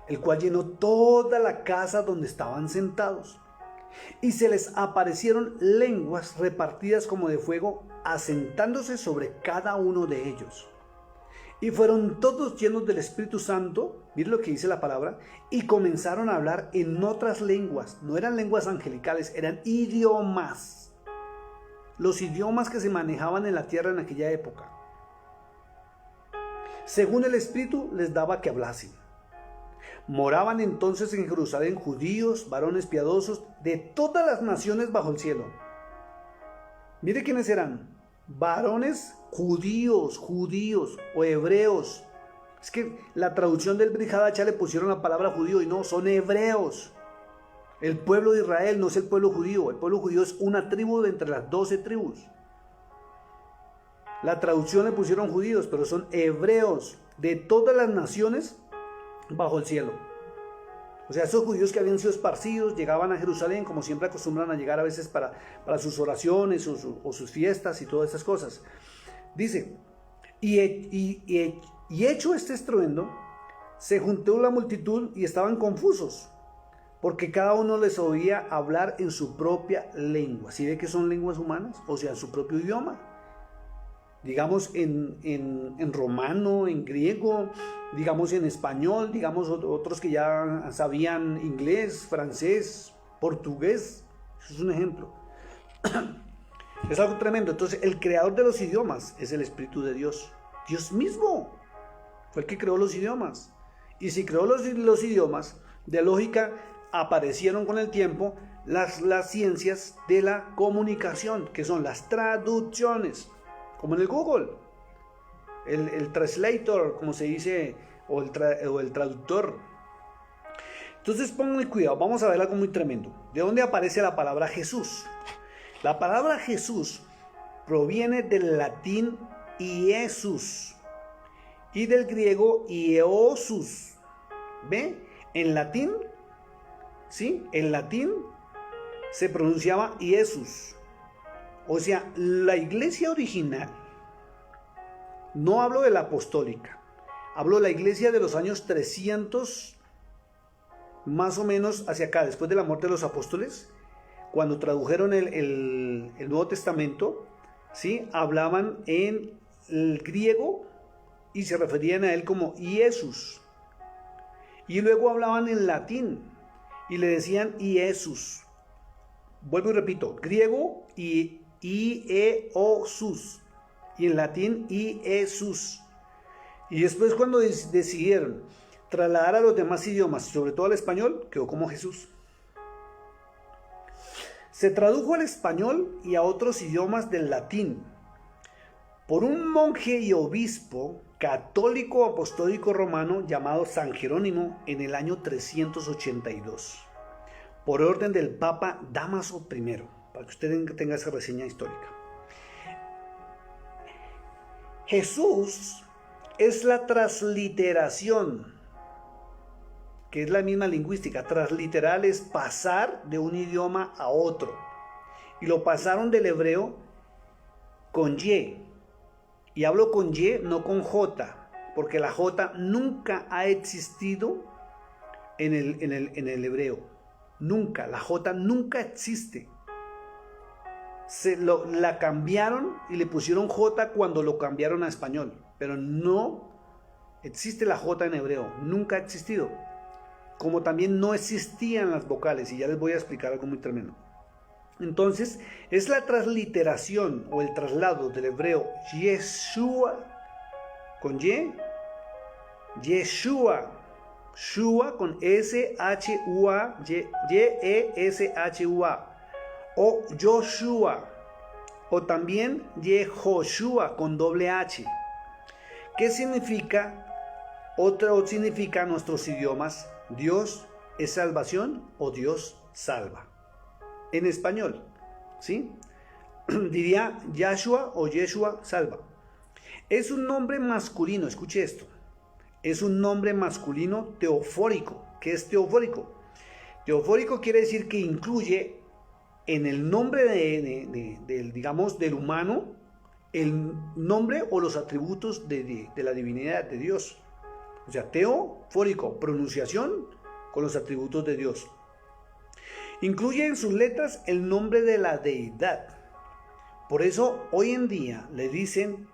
el cual llenó toda la casa donde estaban sentados. Y se les aparecieron lenguas repartidas como de fuego, asentándose sobre cada uno de ellos. Y fueron todos llenos del Espíritu Santo, miren lo que dice la palabra, y comenzaron a hablar en otras lenguas. No eran lenguas angelicales, eran idiomas. Los idiomas que se manejaban en la tierra en aquella época. Según el Espíritu les daba que hablasen. Moraban entonces en Jerusalén judíos, varones piadosos, de todas las naciones bajo el cielo. Mire quiénes eran. Varones judíos o hebreos. Es que la traducción del Brit Hadashah le pusieron la palabra judío, y no, son hebreos. El pueblo de Israel no es el pueblo judío. El pueblo judío es una tribu de entre las 12 tribus. La traducción le pusieron judíos, pero son hebreos de todas las naciones bajo el cielo. O sea, esos judíos que habían sido esparcidos llegaban a Jerusalén, como siempre acostumbran a llegar a veces para sus oraciones o sus fiestas y todas esas cosas. Dice, y hecho este estruendo, se juntó la multitud y estaban confusos, porque cada uno les oía hablar en su propia lengua. ¿Sí ve que son lenguas humanas? O sea, en su propio idioma. Digamos en romano, en griego, digamos en español, digamos otros que ya sabían inglés, francés, portugués. Eso es un ejemplo. Es algo tremendo. Entonces, el creador de los idiomas es el Espíritu de Dios. Dios mismo fue el que creó los idiomas. Y si creó los idiomas, de lógica aparecieron con el tiempo las ciencias de la comunicación, que son las traducciones. Como en el Google, el translator, como se dice, o el traductor. Entonces pónganle cuidado, vamos a ver algo muy tremendo. ¿De dónde aparece la palabra Jesús? La palabra Jesús proviene del latín Iesus y del griego Ieosus. ¿Ve? En latín, ¿sí? En latín se pronunciaba Iesus. O sea, la iglesia original, no hablo de la apostólica, hablo de la iglesia de los años 300, más o menos hacia acá, después de la muerte de los apóstoles, cuando tradujeron el Nuevo Testamento, ¿sí? Hablaban en el griego y se referían a él como Jesús. y luego hablaban en latín y le decían Iesus. Vuelvo y repito, griego Ieosus y en latín Iesus. Y después cuando decidieron trasladar a los demás idiomas, sobre todo al español, quedó como Jesús. Se tradujo al español y a otros idiomas del latín por un monje y obispo católico apostólico romano llamado San Jerónimo en el año 382, por orden del Papa Dámaso I, para que usted tenga esa reseña histórica. Jesús es la transliteración, que es la misma lingüística. Transliteral es pasar de un idioma a otro, y lo pasaron del hebreo con Y. Y hablo con Y, no con J, porque la J nunca ha existido en el hebreo. Nunca, la J nunca existe. La cambiaron y le pusieron J cuando lo cambiaron a español, pero no existe la J en hebreo, nunca ha existido. Como también no existían las vocales, y ya les voy a explicar algo muy tremendo. Entonces, es la transliteración o el traslado del hebreo Yeshua con Y, Yeshua, Shua con S-H-U-A, Y-E-S-H-U-A, o Joshua, o también Yehoshua con doble H. ¿Qué significa? Otro significa en nuestros idiomas, Dios es salvación o Dios salva. En español, ¿sí? Diría Yahshua o Yeshua salva. Es un nombre masculino, escuche esto. Es un nombre masculino teofórico. ¿Qué es teofórico? Teofórico quiere decir que incluye en el nombre del humano el nombre o los atributos de la divinidad de Dios. O sea, teofórico, pronunciación con los atributos de Dios. Incluye en sus letras el nombre de la deidad. Por eso hoy en día le dicen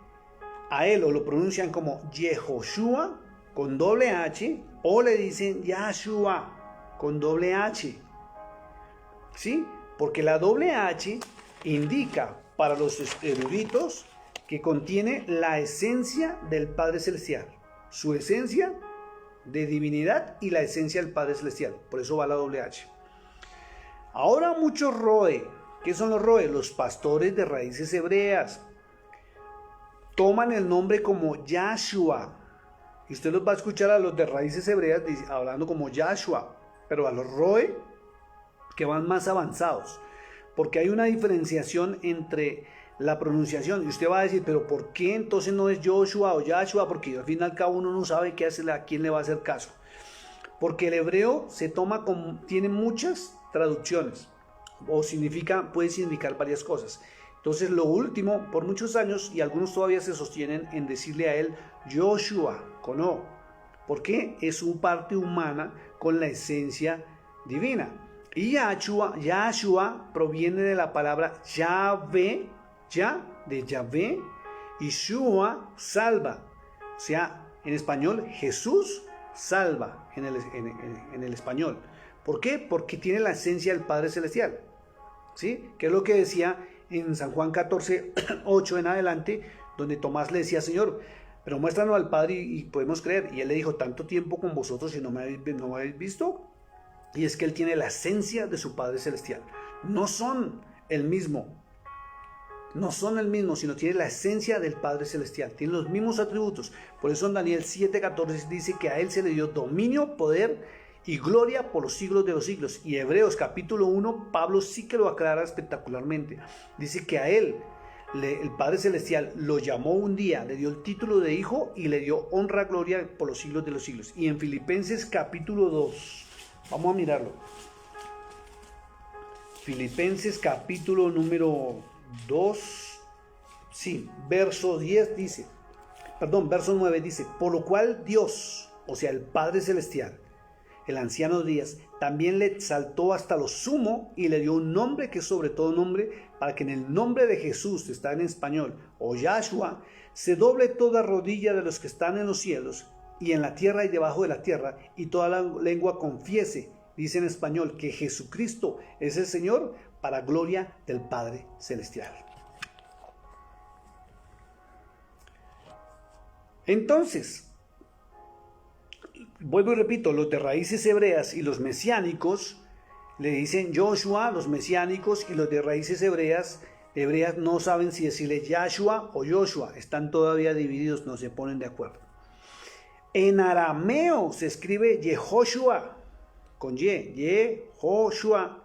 a él o lo pronuncian como Yehoshua con doble H o le dicen Yahshua con doble H. ¿Sí? Porque la doble H indica para los eruditos que contiene la esencia del Padre Celestial. Su esencia de divinidad y la esencia del Padre Celestial. Por eso va la doble H. Ahora muchos roe, ¿qué son los roe? Los pastores de raíces hebreas. Toman el nombre como Yahshua. Y usted los va a escuchar a los de raíces hebreas hablando como Yahshua. Pero a los roe que van más avanzados. Porque hay una diferenciación entre la pronunciación. Y usted va a decir, pero ¿por qué entonces no es Joshua o Yahshua? Porque al fin y al cabo uno no sabe a quién le va a hacer caso. Porque el hebreo tiene muchas traducciones o puede significar varias cosas. Entonces lo último, por muchos años, y algunos todavía se sostienen en decirle a él Joshua con O, porque es una parte humana con la esencia divina. Y Yahshua proviene de la palabra Yahvé, de Yahvé, y Shua salva. O sea, en español Jesús salva en el español. ¿Por qué? Porque tiene la esencia del Padre Celestial, ¿sí? Que es lo que decía en San Juan 14, 8 en adelante, donde Tomás le decía, Señor, pero muéstranos al Padre y podemos creer. Y él le dijo, tanto tiempo con vosotros y no me habéis visto. Y es que él tiene la esencia de su Padre Celestial. No son el mismo, sino tiene la esencia del Padre Celestial. Tiene los mismos atributos. Por eso en Daniel 7:14 dice que a él se le dio dominio, poder y gloria por los siglos de los siglos. Y Hebreos capítulo 1, Pablo sí que lo aclara espectacularmente. Dice que a él, el Padre Celestial, lo llamó un día, le dio el título de hijo y le dio honra, gloria por los siglos de los siglos. Y en Filipenses capítulo 2, vamos a mirarlo. Filipenses capítulo número 2, sí, verso 10 dice, verso 9 dice, por lo cual Dios, o sea, el Padre Celestial, el anciano de días, también le exaltó hasta lo sumo y le dio un nombre que es sobre todo nombre, para que en el nombre de Jesús, está en español, o Yahshua, se doble toda rodilla de los que están en los cielos y en la tierra y debajo de la tierra, y toda la lengua confiese, dice en español, que Jesucristo es el Señor, para gloria del Padre Celestial. Entonces, vuelvo y repito, los de raíces hebreas y los mesiánicos le dicen Joshua, los mesiánicos, y los de raíces hebreas no saben si decirle Yahshua o Joshua, están todavía divididos, no se ponen de acuerdo. En arameo se escribe Yehoshua, con Yehoshua,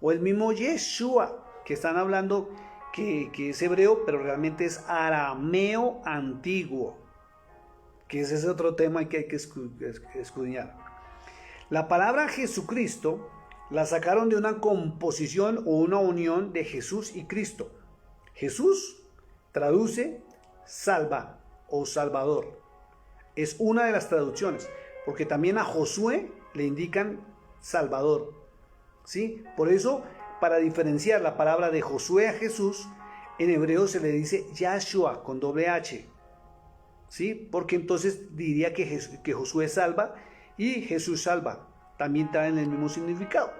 o el mismo Yeshua, que están hablando que es hebreo, pero realmente es arameo antiguo, que ese es otro tema que hay que escudriñar. La palabra Jesucristo la sacaron de una composición o una unión de Jesús y Cristo. Jesús traduce salva o salvador. Es una de las traducciones, porque también a Josué le indican salvador. ¿Sí? Por eso, para diferenciar la palabra de Josué a Jesús, en hebreo se le dice Yahshua con doble H. ¿Sí? Porque entonces diría que Josué salva y Jesús salva. También traen el mismo significado.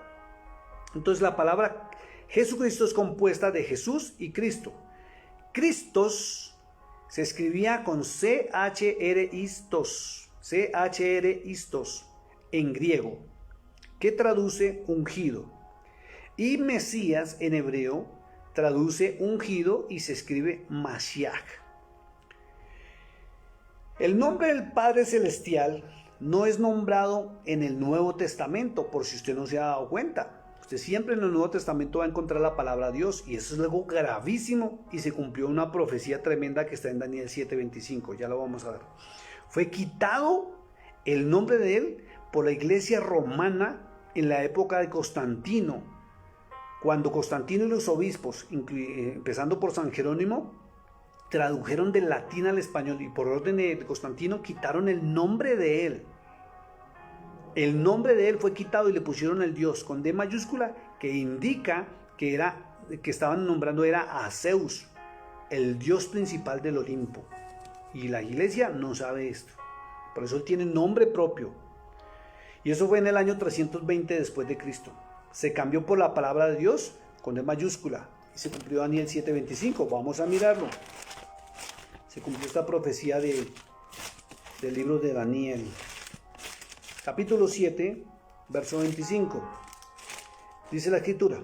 Entonces la palabra Jesucristo es compuesta de Jesús y Cristo. Cristos se escribía con CHR-istos en griego, que traduce ungido. Y Mesías en hebreo traduce ungido y se escribe Mashiach. El nombre del Padre Celestial no es nombrado en el Nuevo Testamento, por si usted no se ha dado cuenta. Usted siempre en el Nuevo Testamento va a encontrar la palabra Dios, y eso es algo gravísimo, y se cumplió una profecía tremenda que está en Daniel 7:25, ya lo vamos a ver. Fue quitado el nombre de él por la iglesia romana en la época de Constantino, cuando Constantino y los obispos, empezando por San Jerónimo, tradujeron del latín al español, y por orden de Constantino quitaron el nombre de él. El nombre de él fue quitado y le pusieron el Dios con D mayúscula, que indica que estaban nombrando era a Zeus, el Dios principal del Olimpo. Y la iglesia no sabe esto. Por eso él tiene nombre propio. Y eso fue en el año 320 después de Cristo. Se cambió por la palabra de Dios con D mayúscula y se cumplió Daniel 7:25. Vamos a mirarlo. Se cumplió esta profecía del libro de Daniel. Capítulo 7, verso 25. Dice la escritura: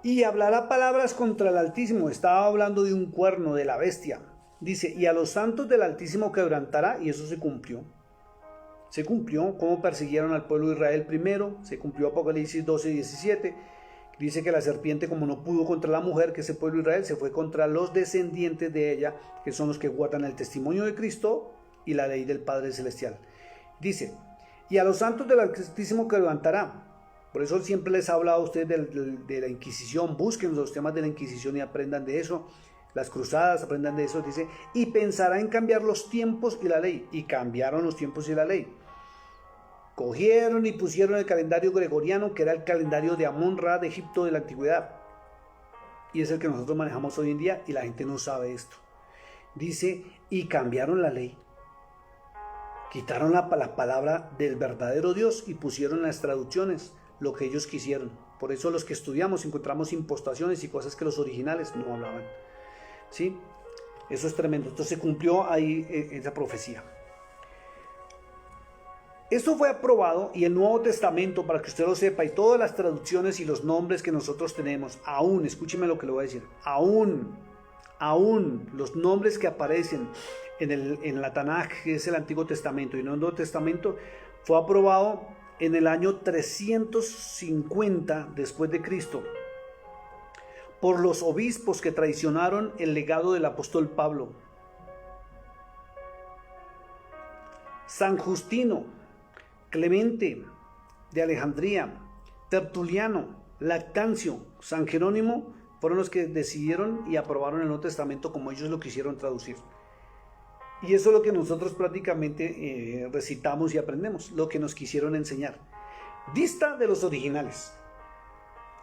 y hablará palabras contra el Altísimo. Estaba hablando de un cuerno de la bestia. Dice, y a los santos del Altísimo quebrantará, y eso se cumplió. Se cumplió cómo persiguieron al pueblo de Israel primero. Se cumplió Apocalipsis 12:17. Dice que la serpiente, como no pudo contra la mujer, que ese pueblo de Israel, se fue contra los descendientes de ella, que son los que guardan el testimonio de Cristo y la ley del Padre Celestial. Dice, y a los santos del Altísimo que levantará. Por eso siempre les he hablado a ustedes de la Inquisición. Busquen los temas de la Inquisición y aprendan de eso. Las cruzadas, aprendan de eso. Dice, y pensará en cambiar los tiempos y la ley. Y cambiaron los tiempos y la ley. Cogieron y pusieron el calendario gregoriano, que era el calendario de Amón-Ra de Egipto de la antigüedad. Y es el que nosotros manejamos hoy en día, y la gente no sabe esto. Dice, y cambiaron la ley. Quitaron la palabra del verdadero Dios y pusieron en las traducciones lo que ellos quisieron. Por eso los que estudiamos encontramos impostaciones y cosas que los originales no hablaban. ¿Sí? Eso es tremendo. Entonces se cumplió ahí esa profecía. Esto fue aprobado, y el Nuevo Testamento, para que usted lo sepa, y todas las traducciones y los nombres que nosotros tenemos, aún, escúcheme lo que le voy a decir, aún los nombres que aparecen en la Tanaj, que es el Antiguo Testamento, y en el Nuevo Testamento, fue aprobado en el año 350 después de Cristo por los obispos que traicionaron el legado del apóstol Pablo. San Justino, Clemente de Alejandría, Tertuliano, Lactancio, San Jerónimo fueron los que decidieron y aprobaron el Nuevo Testamento como ellos lo quisieron traducir. Y eso es lo que nosotros prácticamente recitamos y aprendemos, lo que nos quisieron enseñar. Dista de los originales.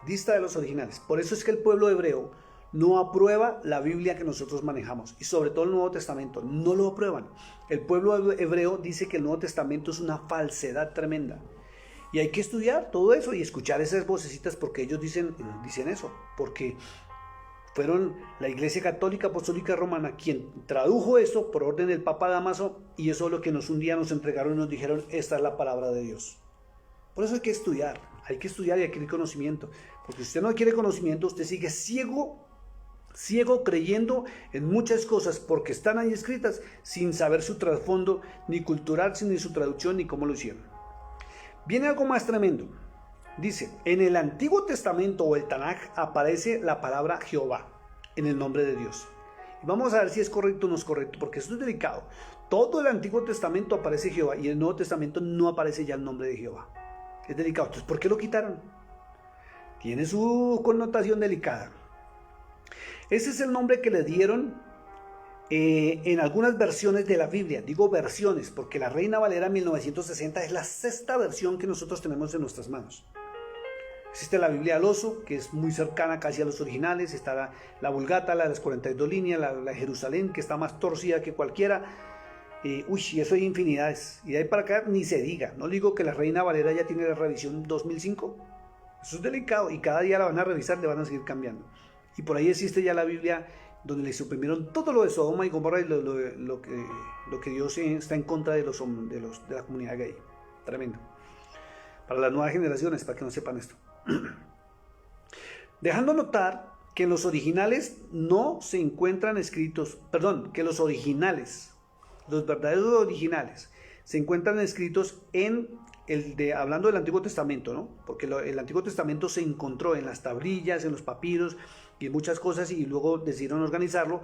Dista de los originales. Por eso es que el pueblo hebreo no aprueba la Biblia que nosotros manejamos y sobre todo el Nuevo Testamento, no lo aprueban. El pueblo hebreo dice que el Nuevo Testamento es una falsedad tremenda y hay que estudiar todo eso y escuchar esas vocecitas porque ellos dicen eso, porque fueron la Iglesia Católica Apostólica Romana quien tradujo esto por orden del Papa Dámaso y eso es lo que un día nos entregaron y nos dijeron, esta es la palabra de Dios. Por eso hay que estudiar y adquirir conocimiento, porque si usted no adquiere conocimiento, usted sigue ciego creyendo en muchas cosas porque están ahí escritas sin saber su trasfondo, ni cultural, ni su traducción, ni cómo lo hicieron. Viene algo más tremendo. Dice, en el Antiguo Testamento o el Tanaj aparece la palabra Jehová en el nombre de Dios. Y vamos a ver si es correcto o no es correcto, porque esto es delicado. Todo el Antiguo Testamento aparece Jehová y en el Nuevo Testamento no aparece ya el nombre de Jehová. Es delicado. Entonces, ¿por qué lo quitaron? Tiene su connotación delicada. Ese es el nombre que le dieron en algunas versiones de la Biblia. Digo versiones, porque la Reina Valera 1960 es la sexta versión que nosotros tenemos en nuestras manos. Existe la Biblia al oso, que es muy cercana casi a los originales. Está la Vulgata, la de las 42 líneas, la Jerusalén, que está más torcida que cualquiera. Y eso hay infinidades. Y de ahí para acá ni se diga. No digo que la Reina Valera ya tiene la revisión 2005. Eso es delicado y cada día la van a revisar, le van a seguir cambiando. Y por ahí existe ya la Biblia donde le suprimieron todo lo de Sodoma y Gomorra y lo que Dios está en contra de la comunidad gay. Tremendo. Para las nuevas generaciones, para que no sepan esto. Dejando notar que los originales no se encuentran escritos, que los verdaderos originales, se encuentran escritos hablando del Antiguo Testamento, ¿no? Porque el Antiguo Testamento se encontró en las tablillas, en los papiros y en muchas cosas y luego decidieron organizarlo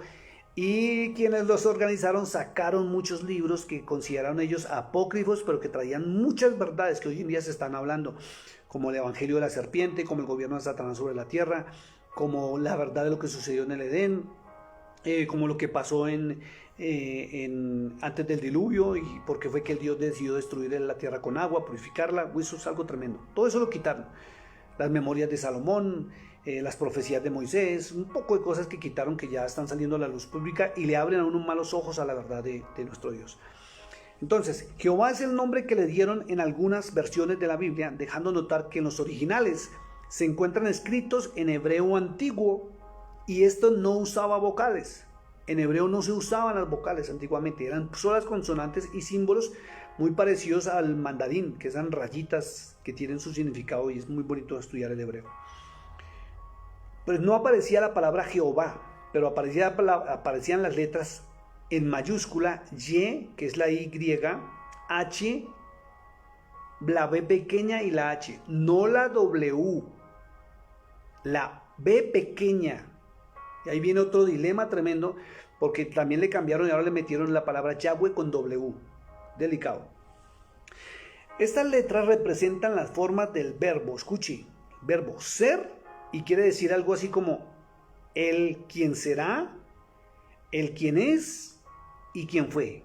y quienes los organizaron sacaron muchos libros que consideraron ellos apócrifos pero que traían muchas verdades que hoy en día se están hablando, como el Evangelio de la Serpiente, como el gobierno de Satanás sobre la tierra, como la verdad de lo que sucedió en el Edén, como lo que pasó antes del diluvio y por qué fue que el Dios decidió destruir la tierra con agua, purificarla. Eso es algo tremendo. Todo eso lo quitaron. Las memorias de Salomón, las profecías de Moisés, un poco de cosas que quitaron que ya están saliendo a la luz pública y le abren a uno malos ojos a la verdad de nuestro Dios. Entonces, Jehová es el nombre que le dieron en algunas versiones de la Biblia, dejando notar que en los originales se encuentran escritos en hebreo antiguo y esto no usaba vocales. En hebreo no se usaban las vocales antiguamente, eran solas consonantes y símbolos muy parecidos al mandarín, que son rayitas que tienen su significado y es muy bonito estudiar el hebreo. Pues no aparecía la palabra Jehová, pero aparecían las letras en mayúscula Y, que es la Y, H, la B pequeña y la H, no la W, la B pequeña. Y ahí viene otro dilema tremendo, porque también le cambiaron y ahora le metieron la palabra Yahweh con W. Delicado. Estas letras representan las formas del verbo, escuche, verbo ser, y quiere decir algo así como el quien será, el quien es y quien fue.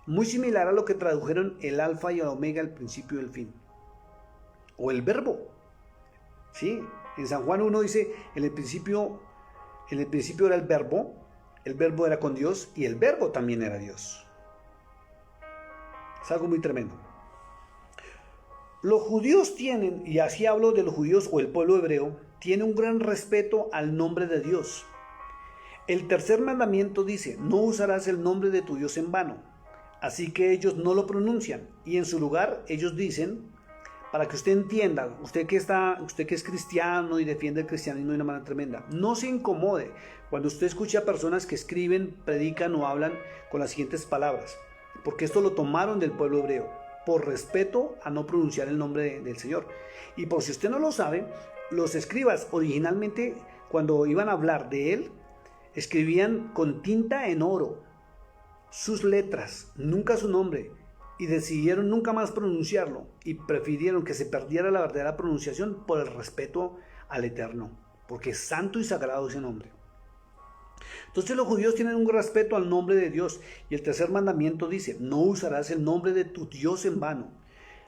Muy similar a lo que tradujeron el alfa y el omega, el principio y el fin. O el verbo. ¿Sí? En San Juan 1 dice, en el principio era el verbo era con Dios y el verbo también era Dios. Es algo muy tremendo. Los judíos tienen, y así hablo de los judíos o el pueblo hebreo, tiene un gran respeto al nombre de Dios. El tercer mandamiento dice, no usarás el nombre de tu Dios en vano. Así que ellos no lo pronuncian y en su lugar ellos dicen, para que usted entienda, usted que es cristiano y defiende el cristianismo de una manera tremenda, no se incomode cuando usted escucha a personas que escriben, predican o hablan con las siguientes palabras, porque esto lo tomaron del pueblo hebreo, por respeto a no pronunciar el nombre del Señor. Y por si usted no lo sabe, los escribas originalmente cuando iban a hablar de él, escribían con tinta en oro sus letras, nunca su nombre, y decidieron nunca más pronunciarlo y prefirieron que se perdiera la verdadera pronunciación por el respeto al Eterno, porque es santo y sagrado ese nombre. Entonces los judíos tienen un respeto al nombre de Dios y el tercer mandamiento dice, no usarás el nombre de tu Dios en vano.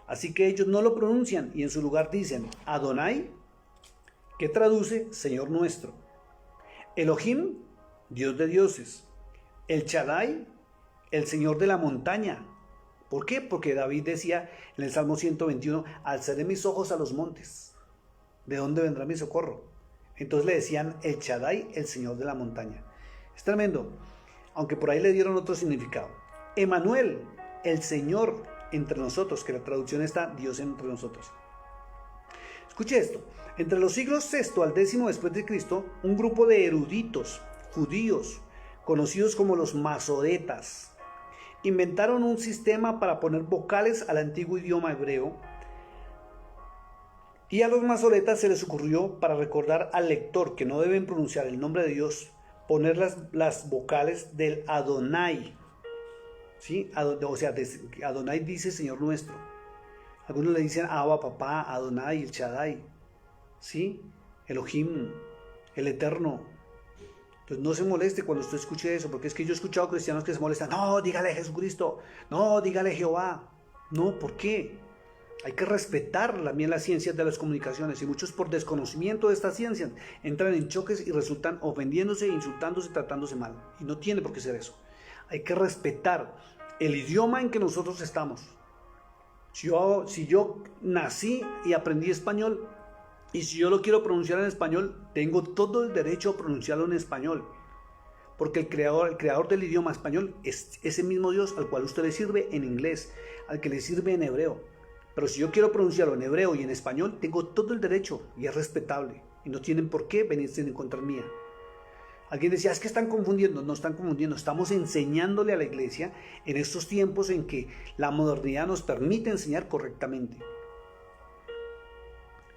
Así que ellos no lo pronuncian y en su lugar dicen Adonai, que traduce Señor nuestro. Elohim, Dios de dioses. El Shaddai, el Señor de la montaña. ¿Por qué? Porque David decía en el Salmo 121, alzaré mis ojos a los montes. ¿De dónde vendrá mi socorro? Entonces le decían el Shaddai, el Señor de la montaña. Es tremendo, aunque por ahí le dieron otro significado. Emanuel, el Señor entre nosotros, que la traducción está Dios entre nosotros. Escuche esto, entre los siglos VI al X después de Cristo, un grupo de eruditos judíos, conocidos como los masoretas, inventaron un sistema para poner vocales al antiguo idioma hebreo, y a los masoretas se les ocurrió, para recordar al lector que no deben pronunciar el nombre de Dios, poner las vocales del Adonai. ¿Sí? O sea, Adonai dice Señor nuestro. Algunos le dicen Abba, papá, Adonai, el Shaddai. ¿Sí? Elohim, el Eterno. Entonces no se moleste cuando usted escuche eso, porque es que yo he escuchado cristianos que se molestan. No, dígale Jesucristo. No, dígale Jehová. No, ¿por qué? Hay que respetar también las ciencias de las comunicaciones, y muchos por desconocimiento de estas ciencias entran en choques y resultan ofendiéndose, insultándose, tratándose mal. Y no tiene por qué ser eso. Hay que respetar el idioma en que nosotros estamos. Si yo nací y aprendí español, y si yo lo quiero pronunciar en español, tengo todo el derecho a pronunciarlo en español. Porque el creador del idioma español es ese mismo Dios al cual usted le sirve en inglés, al que le sirve en hebreo. Pero si yo quiero pronunciarlo en hebreo y en español, tengo todo el derecho y es respetable. Y no tienen por qué venirse en contra mía. Alguien decía, es que están confundiendo. No están confundiendo. Estamos enseñándole a la iglesia en estos tiempos en que la modernidad nos permite enseñar correctamente.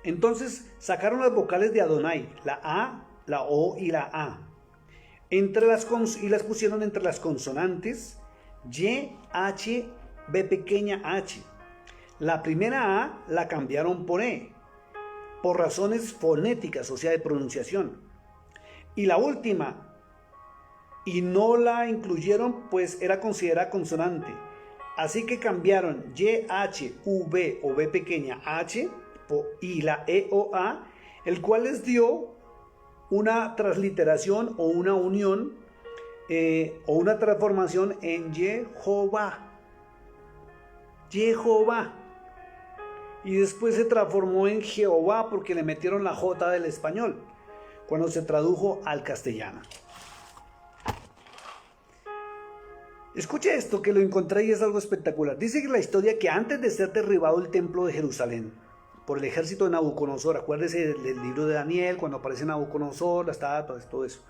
Entonces sacaron las vocales de Adonai, la A, la O y la A. Y las pusieron entre las consonantes Y, H, B pequeña, H. La primera A la cambiaron por E, por razones fonéticas, o sea, de pronunciación. Y la última, y no la incluyeron, pues era considerada consonante. Así que cambiaron Y, H, V o B pequeña, H, y la E o A, el cual les dio una transliteración o una unión o una transformación en Jehová. Jehová. Y después se transformó en Jehová porque le metieron la J del español cuando se tradujo al castellano. Escuche esto, que lo encontré y es algo espectacular. Dice que la historia que antes de ser derribado el templo de Jerusalén por el ejército de Nabucodonosor, acuérdese del libro de Daniel, cuando aparece Nabucodonosor, la estatua, todo eso,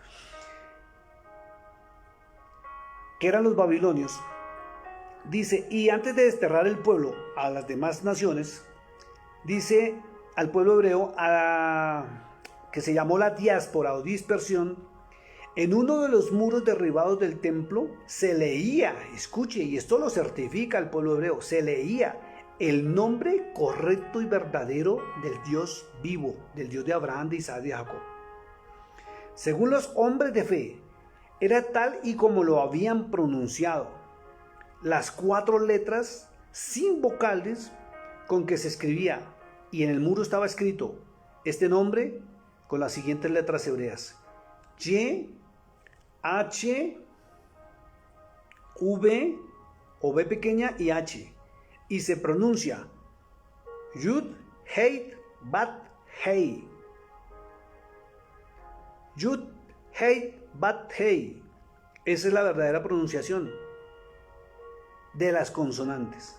que eran los babilonios. Dice, y antes de desterrar el pueblo a las demás naciones, dice al pueblo hebreo, que se llamó la diáspora o dispersión, en uno de los muros derribados del templo se leía, escuche, y esto lo certifica el pueblo hebreo, se leía el nombre correcto y verdadero del Dios vivo, del Dios de Abraham, de Isaac y de Jacob. Según los hombres de fe, era tal y como lo habían pronunciado. Las 4 letras sin vocales con que se escribía, y en el muro estaba escrito este nombre con las siguientes letras hebreas: Y, H, V o B pequeña y H, y se pronuncia Yud, Hei, Bat, Hei. Yud, Hei, Bat, Hei. Esa es la verdadera pronunciación de las consonantes.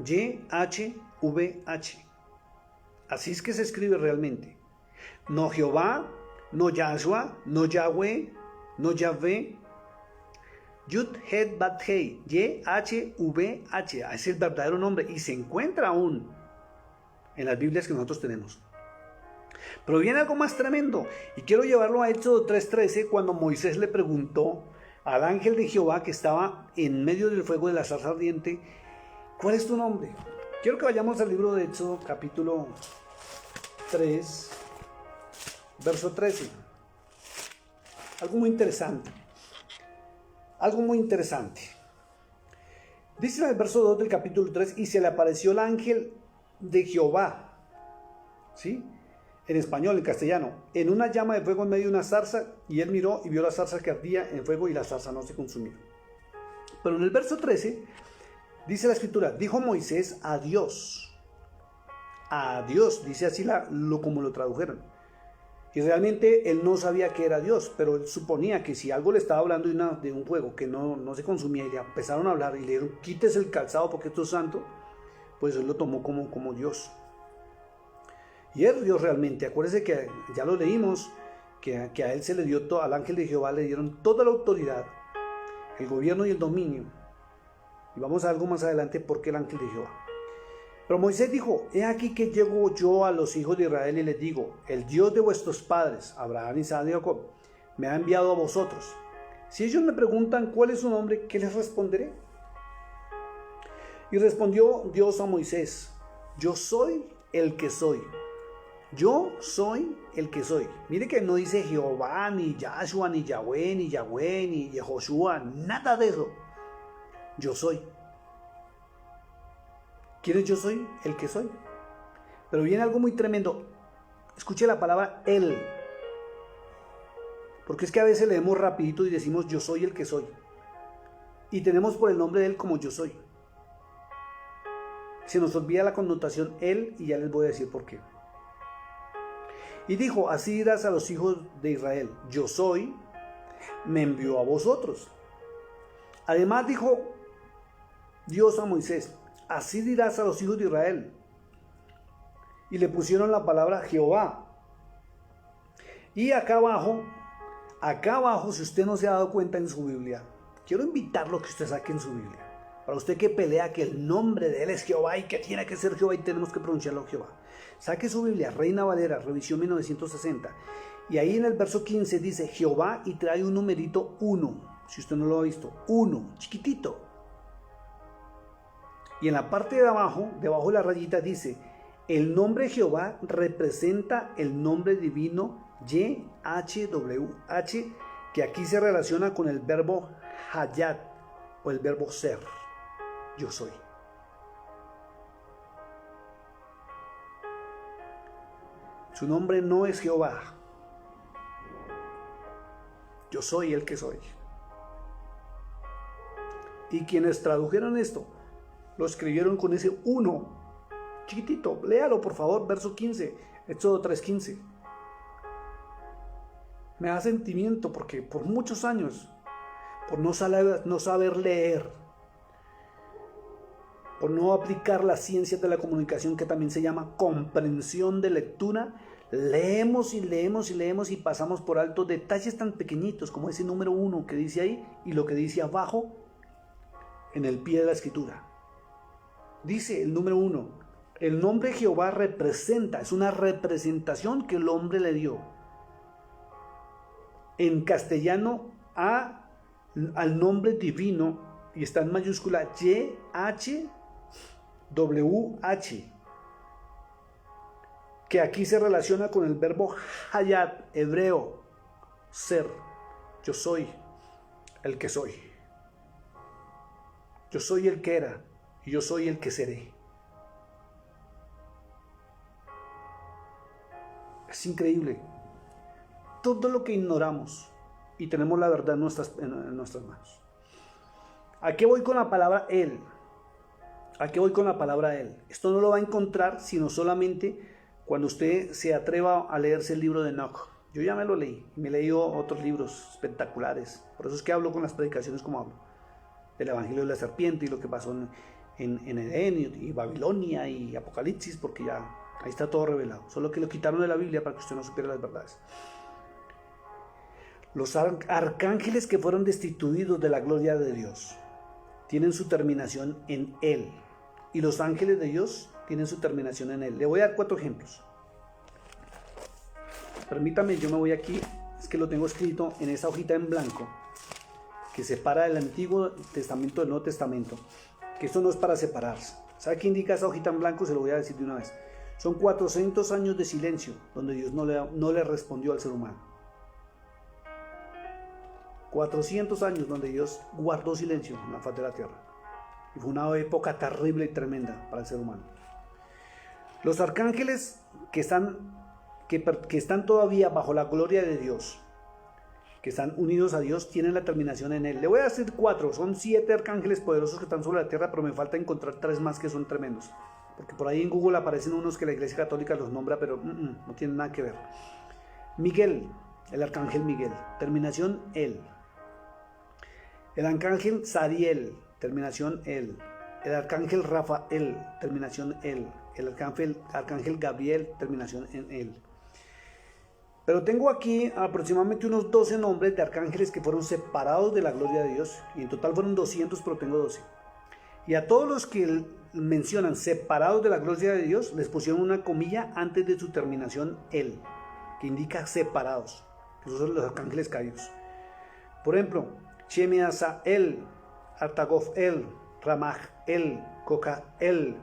Y, H, V, H. Así es que se escribe realmente. No Jehová, no Yahshua, no Yahweh, no Yahvé. Yud, Het, Bat, Hei. Y, H, V, H. Es el verdadero nombre y se encuentra aún en las Biblias que nosotros tenemos. Pero viene algo más tremendo y quiero llevarlo a Éxodo 3:13, cuando Moisés le preguntó al ángel de Jehová que estaba en medio del fuego de la zarza ardiente: ¿cuál es tu nombre? Quiero que vayamos al libro de Éxodo capítulo 3, verso 13. Algo muy interesante. Algo muy interesante. Dice en el verso 2 del capítulo 3: y se le apareció el ángel de Jehová. ¿Sí? en español, en castellano, en una llama de fuego en medio de una zarza, y él miró y vio la zarza que ardía en fuego y la zarza no se consumía. Pero en el verso 13 dice la escritura, dijo Moisés a Dios, dice así como lo tradujeron. Y realmente él no sabía que era Dios, pero él suponía que si algo le estaba hablando de un fuego que no se consumía, y le empezaron a hablar y le dijeron, quítese el calzado porque esto es santo, pues él lo tomó como Dios. Y es Dios realmente. Acuérdense que ya lo leímos, que a él se le dio todo, al ángel de Jehová le dieron toda la autoridad, el gobierno y el dominio. Y vamos a algo más adelante por qué el ángel de Jehová. Pero Moisés dijo, he aquí que llego yo a los hijos de Israel y les digo, el Dios de vuestros padres, Abraham, Isaac y Jacob, me ha enviado a vosotros. Si ellos me preguntan cuál es su nombre, ¿qué les responderé? Y respondió Dios a Moisés, yo soy el que soy. Yo soy el que soy. Mire que no dice Jehová, ni Yahshua, ni Yahweh, ni Yahweh, ni Yehoshua, nada de eso. Yo soy. ¿Quién es yo soy? El que soy. Pero viene algo muy tremendo. Escuche la palabra él. Porque es que a veces leemos rapidito y decimos yo soy el que soy. Y tenemos por el nombre de él como yo soy. Se nos olvida la connotación él y ya les voy a decir por qué. Y dijo, así dirás a los hijos de Israel, yo soy, me envió a vosotros. Además dijo Dios a Moisés, así dirás a los hijos de Israel. Y le pusieron la palabra Jehová. Y acá abajo, si usted no se ha dado cuenta en su Biblia, quiero invitarlo a que usted saque en su Biblia. Para usted que pelea que el nombre de él es Jehová y que tiene que ser Jehová y tenemos que pronunciarlo Jehová. Saque su Biblia, Reina Valera, revisión 1960. Y ahí en el verso 15 dice Jehová y trae un numerito 1. Si usted no lo ha visto, 1, chiquitito. Y en la parte de abajo, debajo de la rayita dice, el nombre Jehová representa el nombre divino YHWH, que aquí se relaciona con el verbo hayat o el verbo ser, yo soy. Su nombre no es Jehová. Yo soy el que soy. Y quienes tradujeron esto, lo escribieron con ese 1, chiquitito. Léalo por favor, verso 15, Éxodo 3:15. Me da sentimiento porque por muchos años, por no saber leer, por no aplicar las ciencias de la comunicación que también se llama comprensión de lectura, leemos y leemos y leemos y pasamos por alto detalles tan pequeñitos como ese número 1 que dice ahí y lo que dice abajo en el pie de la escritura. Dice el número 1, el nombre Jehová representa, es una representación que el hombre le dio. En castellano al nombre divino, y está en mayúscula YHWH, que aquí se relaciona con el verbo hayat, hebreo, ser. Yo soy el que soy. Yo soy el que era y yo soy el que seré. Es increíble. Todo lo que ignoramos y tenemos la verdad en nuestras manos. ¿A qué voy con la palabra él? ¿A qué voy con la palabra él? Esto no lo va a encontrar sino solamente cuando usted se atreva a leerse el libro de Enoch. Yo ya me lo leí, me he leído otros libros espectaculares. Por eso es que hablo con las predicaciones como hablo. Del Evangelio de la Serpiente y lo que pasó en Edén y Babilonia y Apocalipsis, porque ya ahí está todo revelado. Solo que lo quitaron de la Biblia para que usted no supiera las verdades. Los arcángeles que fueron destituidos de la gloria de Dios tienen su terminación en él. Y los ángeles de Dios tienen su terminación en él. Le voy a dar 4 ejemplos. Permítame, yo me voy aquí. Es que lo tengo escrito en esa hojita en blanco que separa el Antiguo Testamento del Nuevo Testamento. Que esto no es para separarse. ¿Sabe qué indica esa hojita en blanco? Se lo voy a decir de una vez. Son 400 años de silencio donde Dios no le respondió al ser humano. 400 años donde Dios guardó silencio en la faz de la tierra. Y fue una época terrible y tremenda para el ser humano. Los arcángeles que que están todavía bajo la gloria de Dios, que están unidos a Dios, tienen la terminación en Él. Le voy a decir 4, son 7 arcángeles poderosos que están sobre la tierra, pero me falta encontrar 3 más que son tremendos. Porque por ahí en Google aparecen unos que la Iglesia Católica los nombra, pero no tienen nada que ver. Miguel, el arcángel Miguel, terminación él. El arcángel Sariel, terminación él. El arcángel Rafael, terminación él. El arcángel Gabriel, terminación en él. Pero tengo aquí aproximadamente unos 12 nombres de arcángeles que fueron separados de la gloria de Dios. Y en total fueron 200, pero tengo 12. Y a todos los que mencionan separados de la gloria de Dios, les pusieron una comilla antes de su terminación él, que indica separados, que esos son los arcángeles caídos. Por ejemplo, Shemiasael, Artagof-el, Ramaj-el, Coca-el,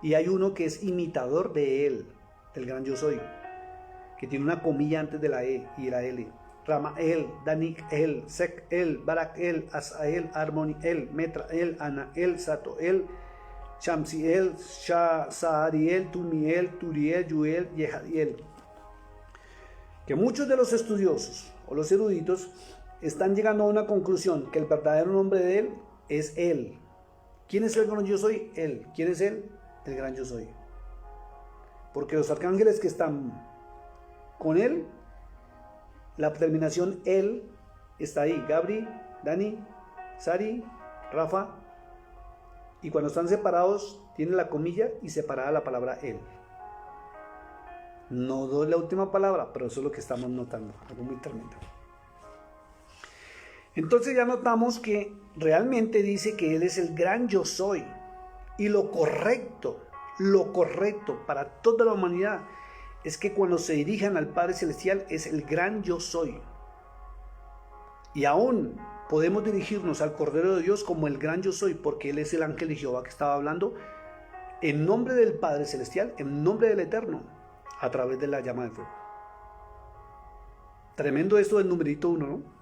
y hay uno que es imitador de él, del gran yo soy, que tiene una comilla antes de la E y la L. Rama-el, Danik-el, Sek-el, Barak-el, Asa-el, Armoni-el, Metra-el, Ana-el, Sato-el, Shamsi-el, Sahariel, Tumiel, Turiel, Yuel, Yehadiel. Que muchos de los estudiosos o los eruditos están llegando a una conclusión, que el verdadero nombre de él es él. ¿Quién es el gran yo soy? Él. ¿Quién es él? El gran yo soy. Porque los arcángeles que están con él, la terminación él está ahí. Gabri, Dani, Sari, Rafa. Y cuando están separados, tiene la comilla y separada la palabra él. No doy la última palabra, pero eso es lo que estamos notando. Algo muy tremendo. Entonces ya notamos que realmente dice que Él es el gran yo soy. Y lo correcto para toda la humanidad es que cuando se dirijan al Padre Celestial es el gran yo soy. Y aún podemos dirigirnos al Cordero de Dios como el gran yo soy, porque Él es el ángel de Jehová que estaba hablando en nombre del Padre Celestial, en nombre del Eterno, a través de la llama de fuego. Tremendo esto del numerito 1, ¿no?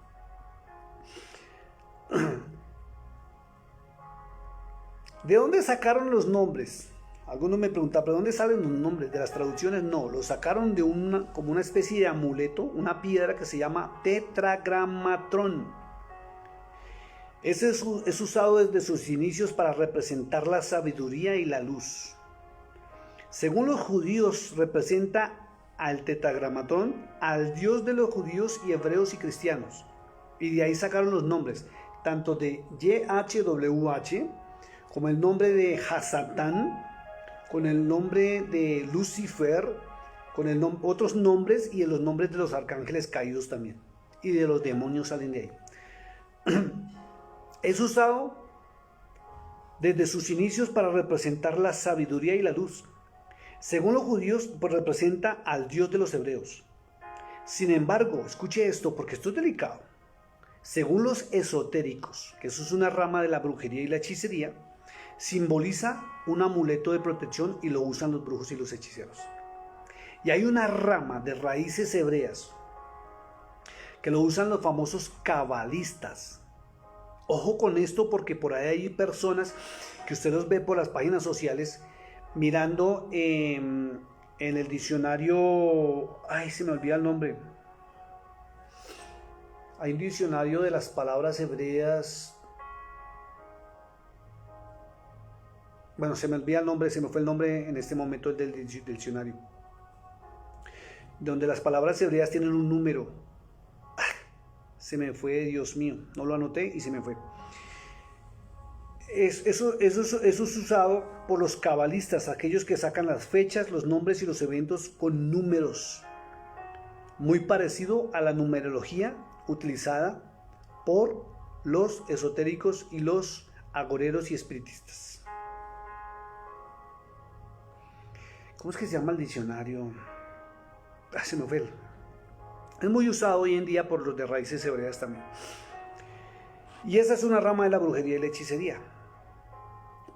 ¿De dónde sacaron los nombres? Algunos me preguntan, ¿pero dónde salen los nombres? ¿De las traducciones? No, los sacaron de como una especie de amuleto, una piedra que se llama tetragramatrón. Ese es usado desde sus inicios para representar la sabiduría y la luz. Según los judíos, representa al tetragramatrón, al Dios de los judíos y hebreos y cristianos. Y de ahí sacaron los nombres, tanto de YHWH, como el nombre de Hasatán, con el nombre de Lucifer, con otros nombres y los nombres de los arcángeles caídos también. Y de los demonios salen de ahí. Es usado desde sus inicios para representar la sabiduría y la luz. Según los judíos, pues representa al Dios de los hebreos. Sin embargo, escuche esto porque esto es delicado. Según los esotéricos, que eso es una rama de la brujería y la hechicería, simboliza un amuleto de protección y lo usan los brujos y los hechiceros. Y hay una rama de raíces hebreas que lo usan los famosos cabalistas. Ojo con esto porque por ahí hay personas que usted los ve por las páginas sociales mirando en el diccionario, ay, se me olvida el nombre. Hay un diccionario de las palabras hebreas. Bueno, se me olvida el nombre, se me fue el nombre en este momento del diccionario. Donde las palabras hebreas tienen un número. Se me fue, Dios mío, no lo anoté y se me fue. Eso es usado por los cabalistas, aquellos que sacan las fechas, los nombres y los eventos con números. Muy parecido a la numerología utilizada por los esotéricos y los agoreros y espiritistas. ¿Cómo es que se llama el diccionario? Se me fue. Es muy usado hoy en día por los de raíces hebreas también. Y esa es una rama de la brujería y la hechicería.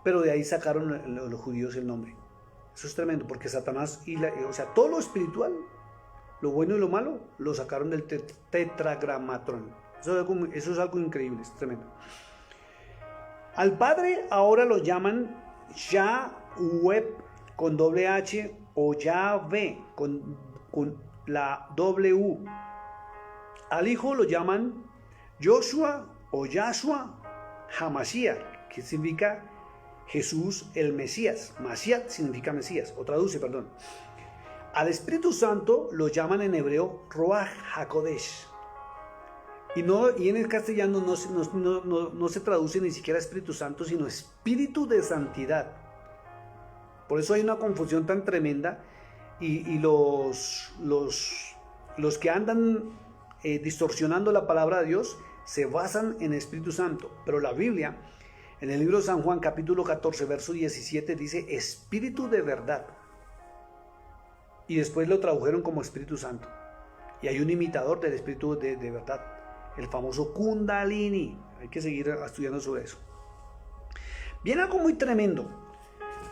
Pero de ahí sacaron los judíos el nombre. Eso es tremendo, porque Satanás o sea, todo lo espiritual, lo bueno y lo malo, lo sacaron del tetragramatrón. Eso es algo increíble, es tremendo. Al Padre ahora lo llaman Yahweh con doble H o Yahvé con con la W. Al Hijo lo llaman Joshua o Yahshua HaMashiach, que significa Jesús el Mesías. Mashiach significa Mesías, o traduce, perdón. Al Espíritu Santo lo llaman en hebreo Ruach HaKodesh. Y en el castellano no se traduce ni siquiera Espíritu Santo, sino Espíritu de Santidad. Por eso hay una confusión tan tremenda y los que andan distorsionando la palabra de Dios se basan en el Espíritu Santo. Pero la Biblia, en el libro de San Juan, capítulo 14, verso 17, dice Espíritu de verdad. Y después lo tradujeron como Espíritu Santo. Y hay un imitador del Espíritu de verdad, el famoso Kundalini. Hay que seguir estudiando sobre eso. Viene algo muy tremendo.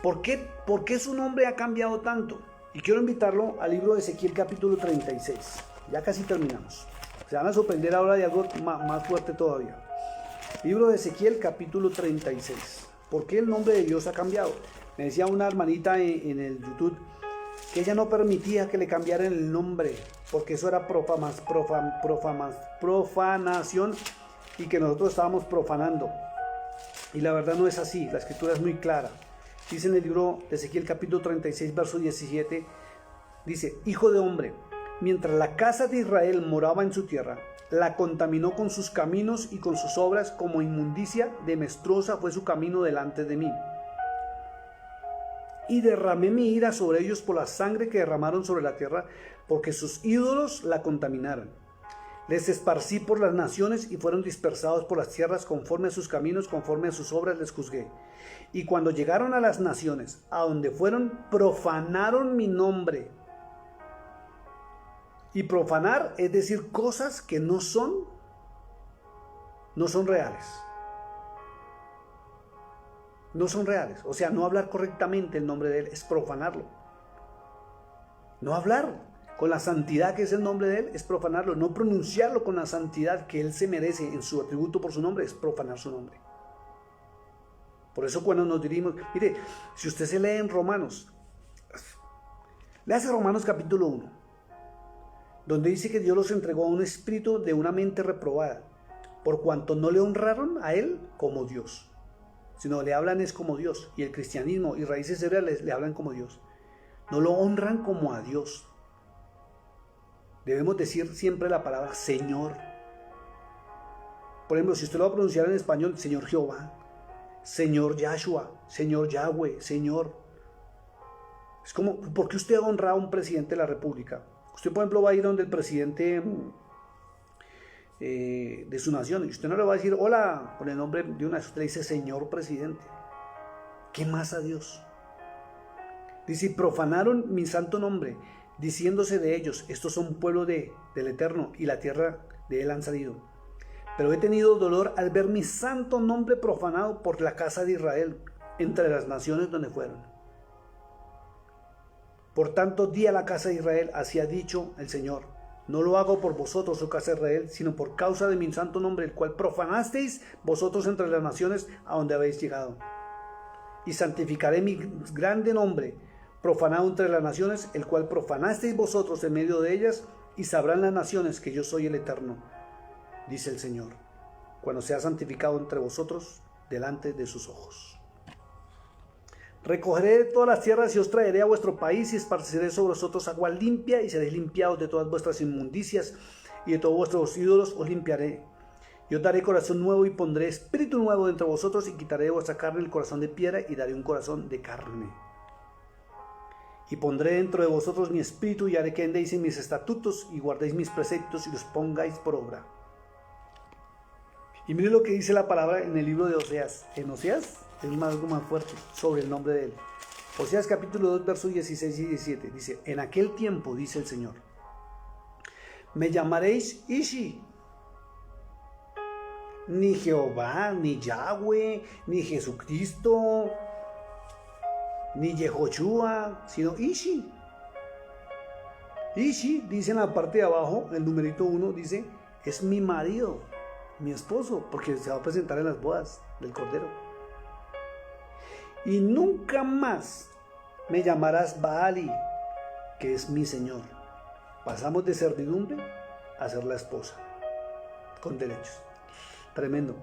¿Por qué su nombre ha cambiado tanto? Y quiero invitarlo al libro de Ezequiel capítulo 36. Ya casi terminamos. Se van a sorprender ahora de algo más fuerte todavía. Libro de Ezequiel capítulo 36. ¿Por qué el nombre de Dios ha cambiado? Me decía una hermanita en el YouTube que ella no permitía que le cambiaran el nombre, porque eso era profanación y que nosotros estábamos profanando. Y la verdad no es así, la escritura es muy clara. Dice en el libro de Ezequiel capítulo 36, verso 17, dice, Hijo de hombre, mientras la casa de Israel moraba en su tierra, la contaminó con sus caminos y con sus obras, como inmundicia de menstruosa fue su camino delante de mí. Y derramé mi ira sobre ellos por la sangre que derramaron sobre la tierra, porque sus ídolos la contaminaron. Les esparcí por las naciones y fueron dispersados por las tierras conforme a sus caminos, conforme a sus obras les juzgué. Y cuando llegaron a las naciones, a donde fueron, profanaron mi nombre. Y profanar es decir cosas que no son reales. No son reales. O sea, no hablar correctamente el nombre de Él es profanarlo. No hablar con la santidad que es el nombre de Él es profanarlo. No pronunciarlo con la santidad que Él se merece en su atributo por su nombre es profanar su nombre. Por eso cuando nos dirigimos, mire, si usted se lee en Romanos, léase Romanos capítulo 1, donde dice que Dios los entregó a un espíritu de una mente reprobada, por cuanto no le honraron a Él como Dios, sino le hablan es como Dios, y el cristianismo y raíces hebreas le hablan como Dios. No lo honran como a Dios. Debemos decir siempre la palabra Señor. Por ejemplo, si usted lo va a pronunciar en español, Señor Jehová, Señor Yahshua, Señor Yahweh, Señor. Es como, ¿por qué usted honra a un presidente de la República? Usted, por ejemplo, va a ir donde el presidente de su nación, y usted no le va a decir hola con el nombre de una, usted le dice Señor presidente. ¿Qué más a Dios? Dice, profanaron mi santo nombre, diciéndose de ellos, estos son pueblo del Eterno, y la tierra de él han salido. Pero he tenido dolor al ver mi santo nombre profanado por la casa de Israel, entre las naciones donde fueron. Por tanto, di a la casa de Israel, así ha dicho el Señor, no lo hago por vosotros, oh casa de Israel, sino por causa de mi santo nombre, el cual profanasteis vosotros entre las naciones a donde habéis llegado. Y santificaré mi grande nombre, profanado entre las naciones, el cual profanasteis vosotros en medio de ellas, y sabrán las naciones que yo soy el Eterno, dice el Señor, cuando sea santificado entre vosotros delante de sus ojos. Recogeré de todas las tierras y os traeré a vuestro país y esparciré sobre vosotros agua limpia y seréis limpiados de todas vuestras inmundicias y de todos vuestros ídolos os limpiaré. Yo daré corazón nuevo y pondré espíritu nuevo dentro de vosotros y quitaré de vuestra carne el corazón de piedra y daré un corazón de carne. Y pondré dentro de vosotros mi espíritu y haré que andéis en mis estatutos y guardéis mis preceptos y los pongáis por obra. Y mire lo que dice la palabra en el libro de Oseas. En Oseas es algo más fuerte sobre el nombre de Él. Oseas capítulo 2, versos 16 y 17. Dice, en aquel tiempo, dice el Señor, me llamaréis Ishi. Ni Jehová, ni Yahweh, ni Jesucristo, ni Yehoshua, sino Ishi. Ishi, dice en la parte de abajo, el numerito 1, dice, es mi marido, mi esposo, porque se va a presentar en las bodas del Cordero. Y nunca más me llamarás Baali, que es mi Señor. Pasamos de servidumbre a ser la esposa, con derechos. Tremendo.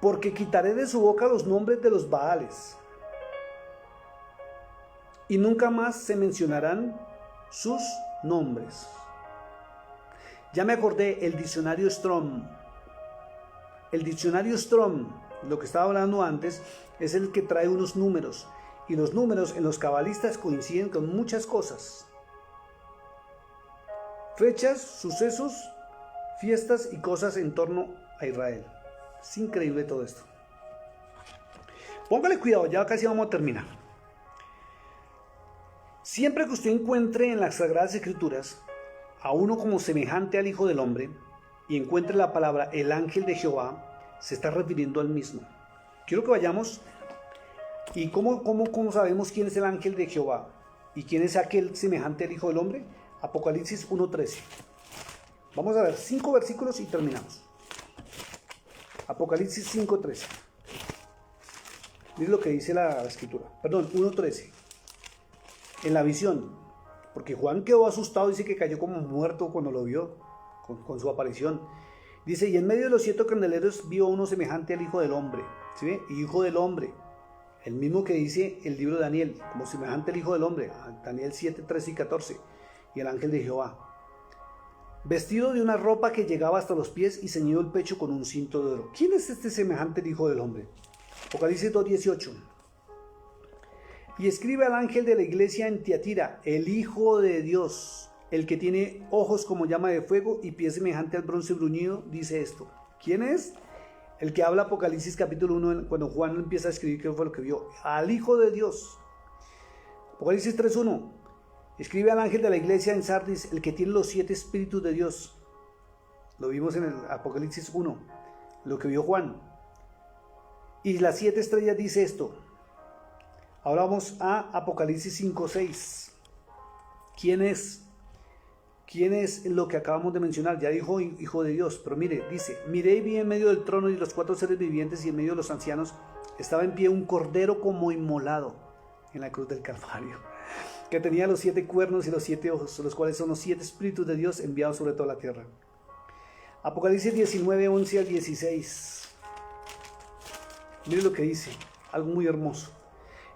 Porque quitaré de su boca los nombres de los Baales, y nunca más se mencionarán sus nombres. Ya me acordé, el diccionario Strong. El diccionario Strong, lo que estaba hablando antes, es el que trae unos números. Y los números en los cabalistas coinciden con muchas cosas. Fechas, sucesos, fiestas y cosas en torno a Israel. Es increíble todo esto. Póngale cuidado, ya casi vamos a terminar. Siempre que usted encuentre en las Sagradas Escrituras a uno como semejante al Hijo del Hombre y encuentre la palabra el ángel de Jehová, se está refiriendo al mismo. Quiero que vayamos. ¿Y cómo sabemos quién es el ángel de Jehová? ¿Y quién es aquel semejante al Hijo del Hombre? Apocalipsis 1:13. Vamos a ver 5 versículos y terminamos. Apocalipsis 5:13. Mire lo que dice la escritura. Perdón, 1:13. En la visión, porque Juan quedó asustado, dice que cayó como muerto cuando lo vio, con su aparición. Dice, y en medio de los 7 candeleros vio uno semejante al Hijo del Hombre. ¿Sí ve? Hijo del Hombre. El mismo que dice el libro de Daniel, como semejante al Hijo del Hombre. Daniel 7:13 y 14. Y el ángel de Jehová. Vestido de una ropa que llegaba hasta los pies y ceñido el pecho con un cinto de oro. ¿Quién es este semejante al Hijo del Hombre? Apocalipsis 2:18. Y escribe al ángel de la iglesia en Tiatira, el Hijo de Dios, el que tiene ojos como llama de fuego y pies semejante al bronce bruñido, dice esto. ¿Quién es? El que habla Apocalipsis capítulo 1, cuando Juan empieza a escribir qué fue lo que vio. Al Hijo de Dios. Apocalipsis 3:1. Escribe al ángel de la iglesia en Sardis, el que tiene los 7 espíritus de Dios. Lo vimos en el Apocalipsis 1, lo que vio Juan. Y las 7 estrellas dice esto. Ahora vamos a Apocalipsis 5:6. ¿Quién es? ¿Quién es lo que acabamos de mencionar? Ya dijo Hijo de Dios, pero mire, dice, miré y vi en medio del trono y los 4 seres vivientes y en medio de los ancianos estaba en pie un cordero como inmolado en la cruz del Calvario, que tenía los 7 cuernos y los 7 ojos, los cuales son los 7 espíritus de Dios enviados sobre toda la tierra. Apocalipsis 19:11 al 16. Mire lo que dice, algo muy hermoso.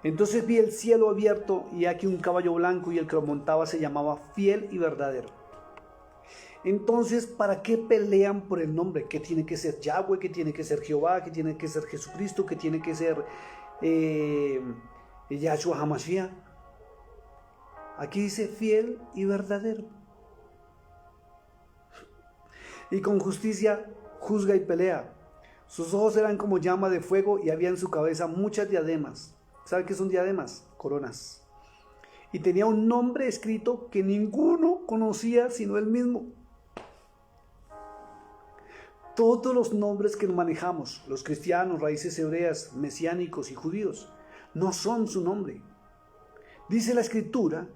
Entonces vi el cielo abierto y aquí un caballo blanco y el que lo montaba se llamaba Fiel y Verdadero. Entonces, ¿para qué pelean por el nombre? ¿Qué tiene que ser Yahweh? ¿Qué tiene que ser Jehová? ¿Qué tiene que ser Jesucristo? ¿Qué tiene que ser Yahshua HaMashiach? Aquí dice Fiel y Verdadero. Y con justicia juzga y pelea. Sus ojos eran como llama de fuego y había en su cabeza muchas diademas. ¿Sabe qué son diademas? Coronas. Y tenía un nombre escrito que ninguno conocía sino él mismo. Todos los nombres que manejamos, los cristianos, raíces hebreas, mesiánicos y judíos, no son su nombre. Dice la escritura,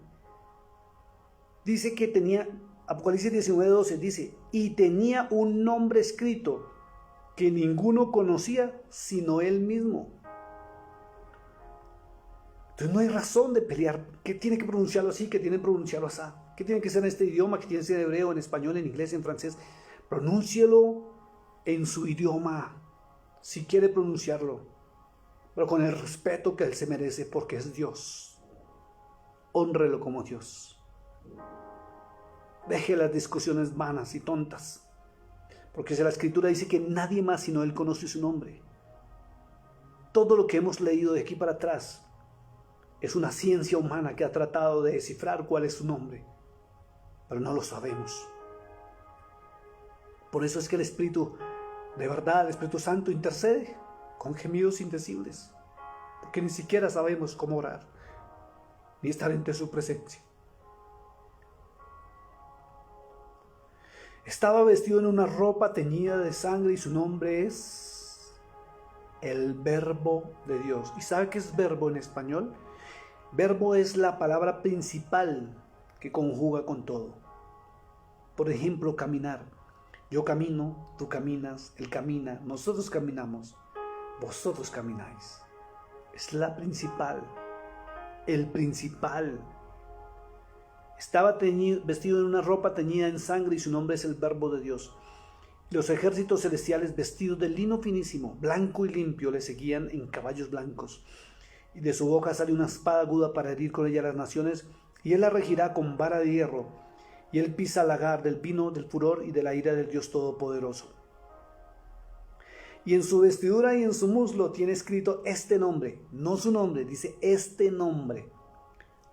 dice que tenía, Apocalipsis 19:12 dice, y tenía un nombre escrito que ninguno conocía sino él mismo. Entonces no hay razón de pelear. ¿Qué tiene que pronunciarlo así? ¿Qué tiene que pronunciarlo así? ¿Qué tiene que ser en este idioma? ¿Qué tiene que ser en hebreo, en español, en inglés, en francés? Pronúncielo en su idioma, si quiere pronunciarlo, pero con el respeto que él se merece, porque es Dios. Hónrelo como Dios. Deje las discusiones vanas y tontas, porque si la escritura dice que nadie más sino él conoce su nombre. Todo lo que hemos leído de aquí para atrás es una ciencia humana que ha tratado de descifrar cuál es su nombre, pero no lo sabemos. Por eso es que el Espíritu, de verdad, el Espíritu Santo intercede con gemidos indecibles, porque ni siquiera sabemos cómo orar, ni estar ante su presencia. Estaba vestido en una ropa teñida de sangre y su nombre es el Verbo de Dios. ¿Y sabe qué es verbo en español? Verbo es la palabra principal que conjuga con todo. Por ejemplo, caminar. Yo camino, tú caminas, él camina, nosotros caminamos, vosotros camináis. Es la principal, el principal. Estaba vestido en una ropa teñida en sangre y su nombre es el Verbo de Dios. Los ejércitos celestiales vestidos de lino finísimo, blanco y limpio, le seguían en caballos blancos. Y de su boca sale una espada aguda para herir con ella a las naciones, y él la regirá con vara de hierro. Y él pisa el lagar del vino del furor y de la ira del Dios Todopoderoso. Y en su vestidura y en su muslo tiene escrito este nombre, no su nombre, dice este nombre: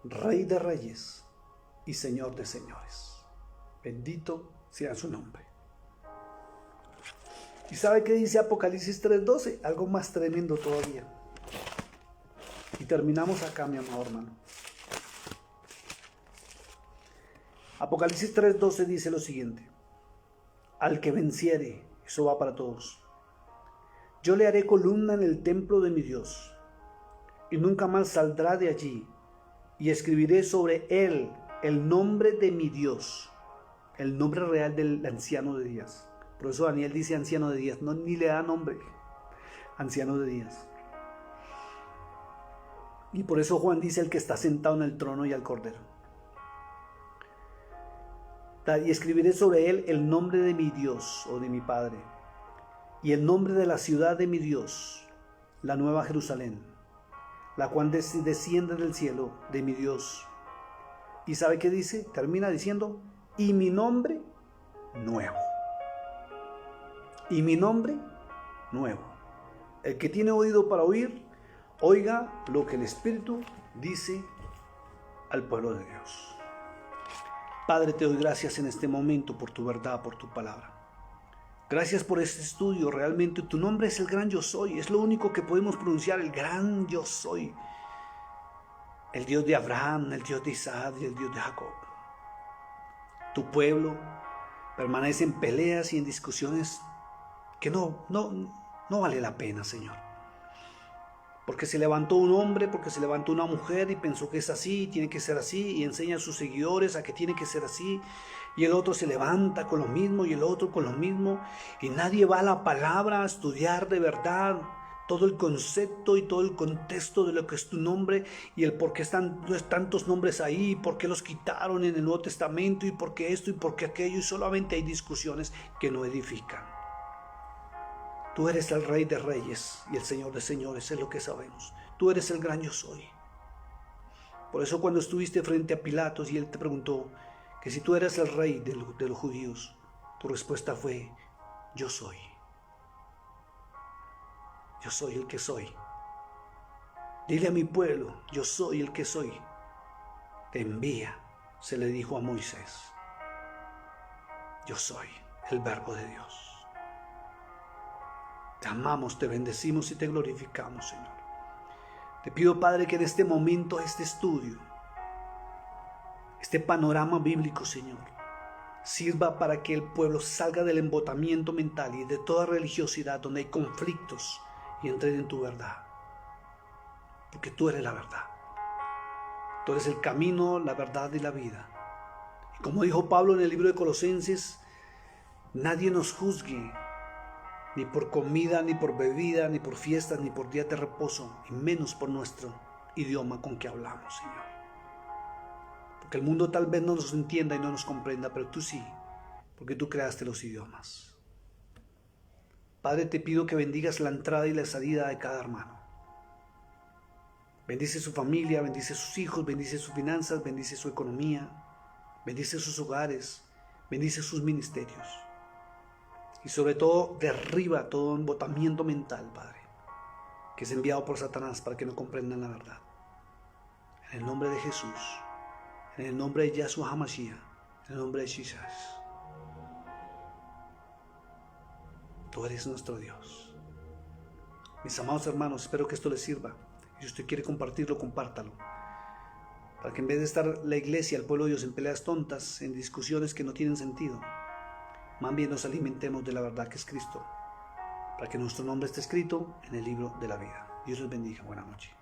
Rey de Reyes y Señor de Señores. Bendito sea su nombre. ¿Y sabe qué dice Apocalipsis 3:12? Algo más tremendo todavía. Y terminamos acá, mi amado hermano. Apocalipsis 3:12 dice lo siguiente: al que venciere, eso va para todos, yo le haré columna en el templo de mi Dios, y nunca más saldrá de allí, y escribiré sobre él el nombre de mi Dios, el nombre real del anciano de días. Por eso Daniel dice anciano de días, no, ni le da nombre, anciano de días. Y por eso Juan dice el que está sentado en el trono y al cordero. Y escribiré sobre él el nombre de mi Dios o de mi Padre, y el nombre de la ciudad de mi Dios, la nueva Jerusalén, la cual desciende del cielo de mi Dios. ¿Y sabe qué dice? Termina diciendo, y mi nombre nuevo. Y mi nombre nuevo. El que tiene oído para oír, oiga lo que el Espíritu dice al pueblo de Dios. Padre, te doy gracias en este momento por tu verdad, por tu palabra. Gracias por este estudio. Realmente tu nombre es el gran yo soy. Es lo único que podemos pronunciar, el gran yo soy. El Dios de Abraham, el Dios de Isaac y el Dios de Jacob. Tu pueblo permanece en peleas y en discusiones que no vale la pena, Señor. Porque se levantó un hombre, porque se levantó una mujer y pensó que es así, tiene que ser así, y enseña a sus seguidores a que tiene que ser así, y el otro se levanta con lo mismo, y el otro con lo mismo, y nadie va a la palabra a estudiar de verdad todo el concepto y todo el contexto de lo que es tu nombre, y el por qué están tantos nombres ahí, y por qué los quitaron en el Nuevo Testamento, y por qué esto, y por qué aquello, y solamente hay discusiones que no edifican. Tú eres el Rey de Reyes y el Señor de Señores, es lo que sabemos. Tú eres el gran yo soy. Por eso cuando estuviste frente a Pilatos y él te preguntó que si tú eras el rey de los judíos, tu respuesta fue, yo soy. Yo soy el que soy. Dile a mi pueblo, yo soy el que soy. Te envía, se le dijo a Moisés. Yo soy el Verbo de Dios. Te amamos, te bendecimos y te glorificamos, Señor. Te pido, Padre, que en este momento, este estudio, este panorama bíblico, Señor, sirva para que el pueblo salga del embotamiento mental y de toda religiosidad donde hay conflictos y entre en tu verdad. Porque tú eres la verdad. Tú eres el camino, la verdad y la vida. Y como dijo Pablo en el libro de Colosenses, nadie nos juzgue, ni por comida, ni por bebida, ni por fiestas, ni por días de reposo, y menos por nuestro idioma con que hablamos, Señor. Porque el mundo tal vez no nos entienda y no nos comprenda, pero tú sí, porque tú creaste los idiomas. Padre, te pido que bendigas la entrada y la salida de cada hermano. Bendice su familia, bendice sus hijos, bendice sus finanzas, bendice su economía, bendice sus hogares, bendice sus ministerios. Y sobre todo, derriba todo embotamiento mental, Padre, que es enviado por Satanás para que no comprendan la verdad. En el nombre de Jesús, en el nombre de Yahshua HaMashiach, en el nombre de Jesús. Tú eres nuestro Dios. Mis amados hermanos, espero que esto les sirva. Si usted quiere compartirlo, compártalo. Para que en vez de estar la iglesia, el pueblo de Dios en peleas tontas, en discusiones que no tienen sentido, más bien nos alimentemos de la verdad que es Cristo, para que nuestro nombre esté escrito en el libro de la vida. Dios les bendiga. Buenas noches.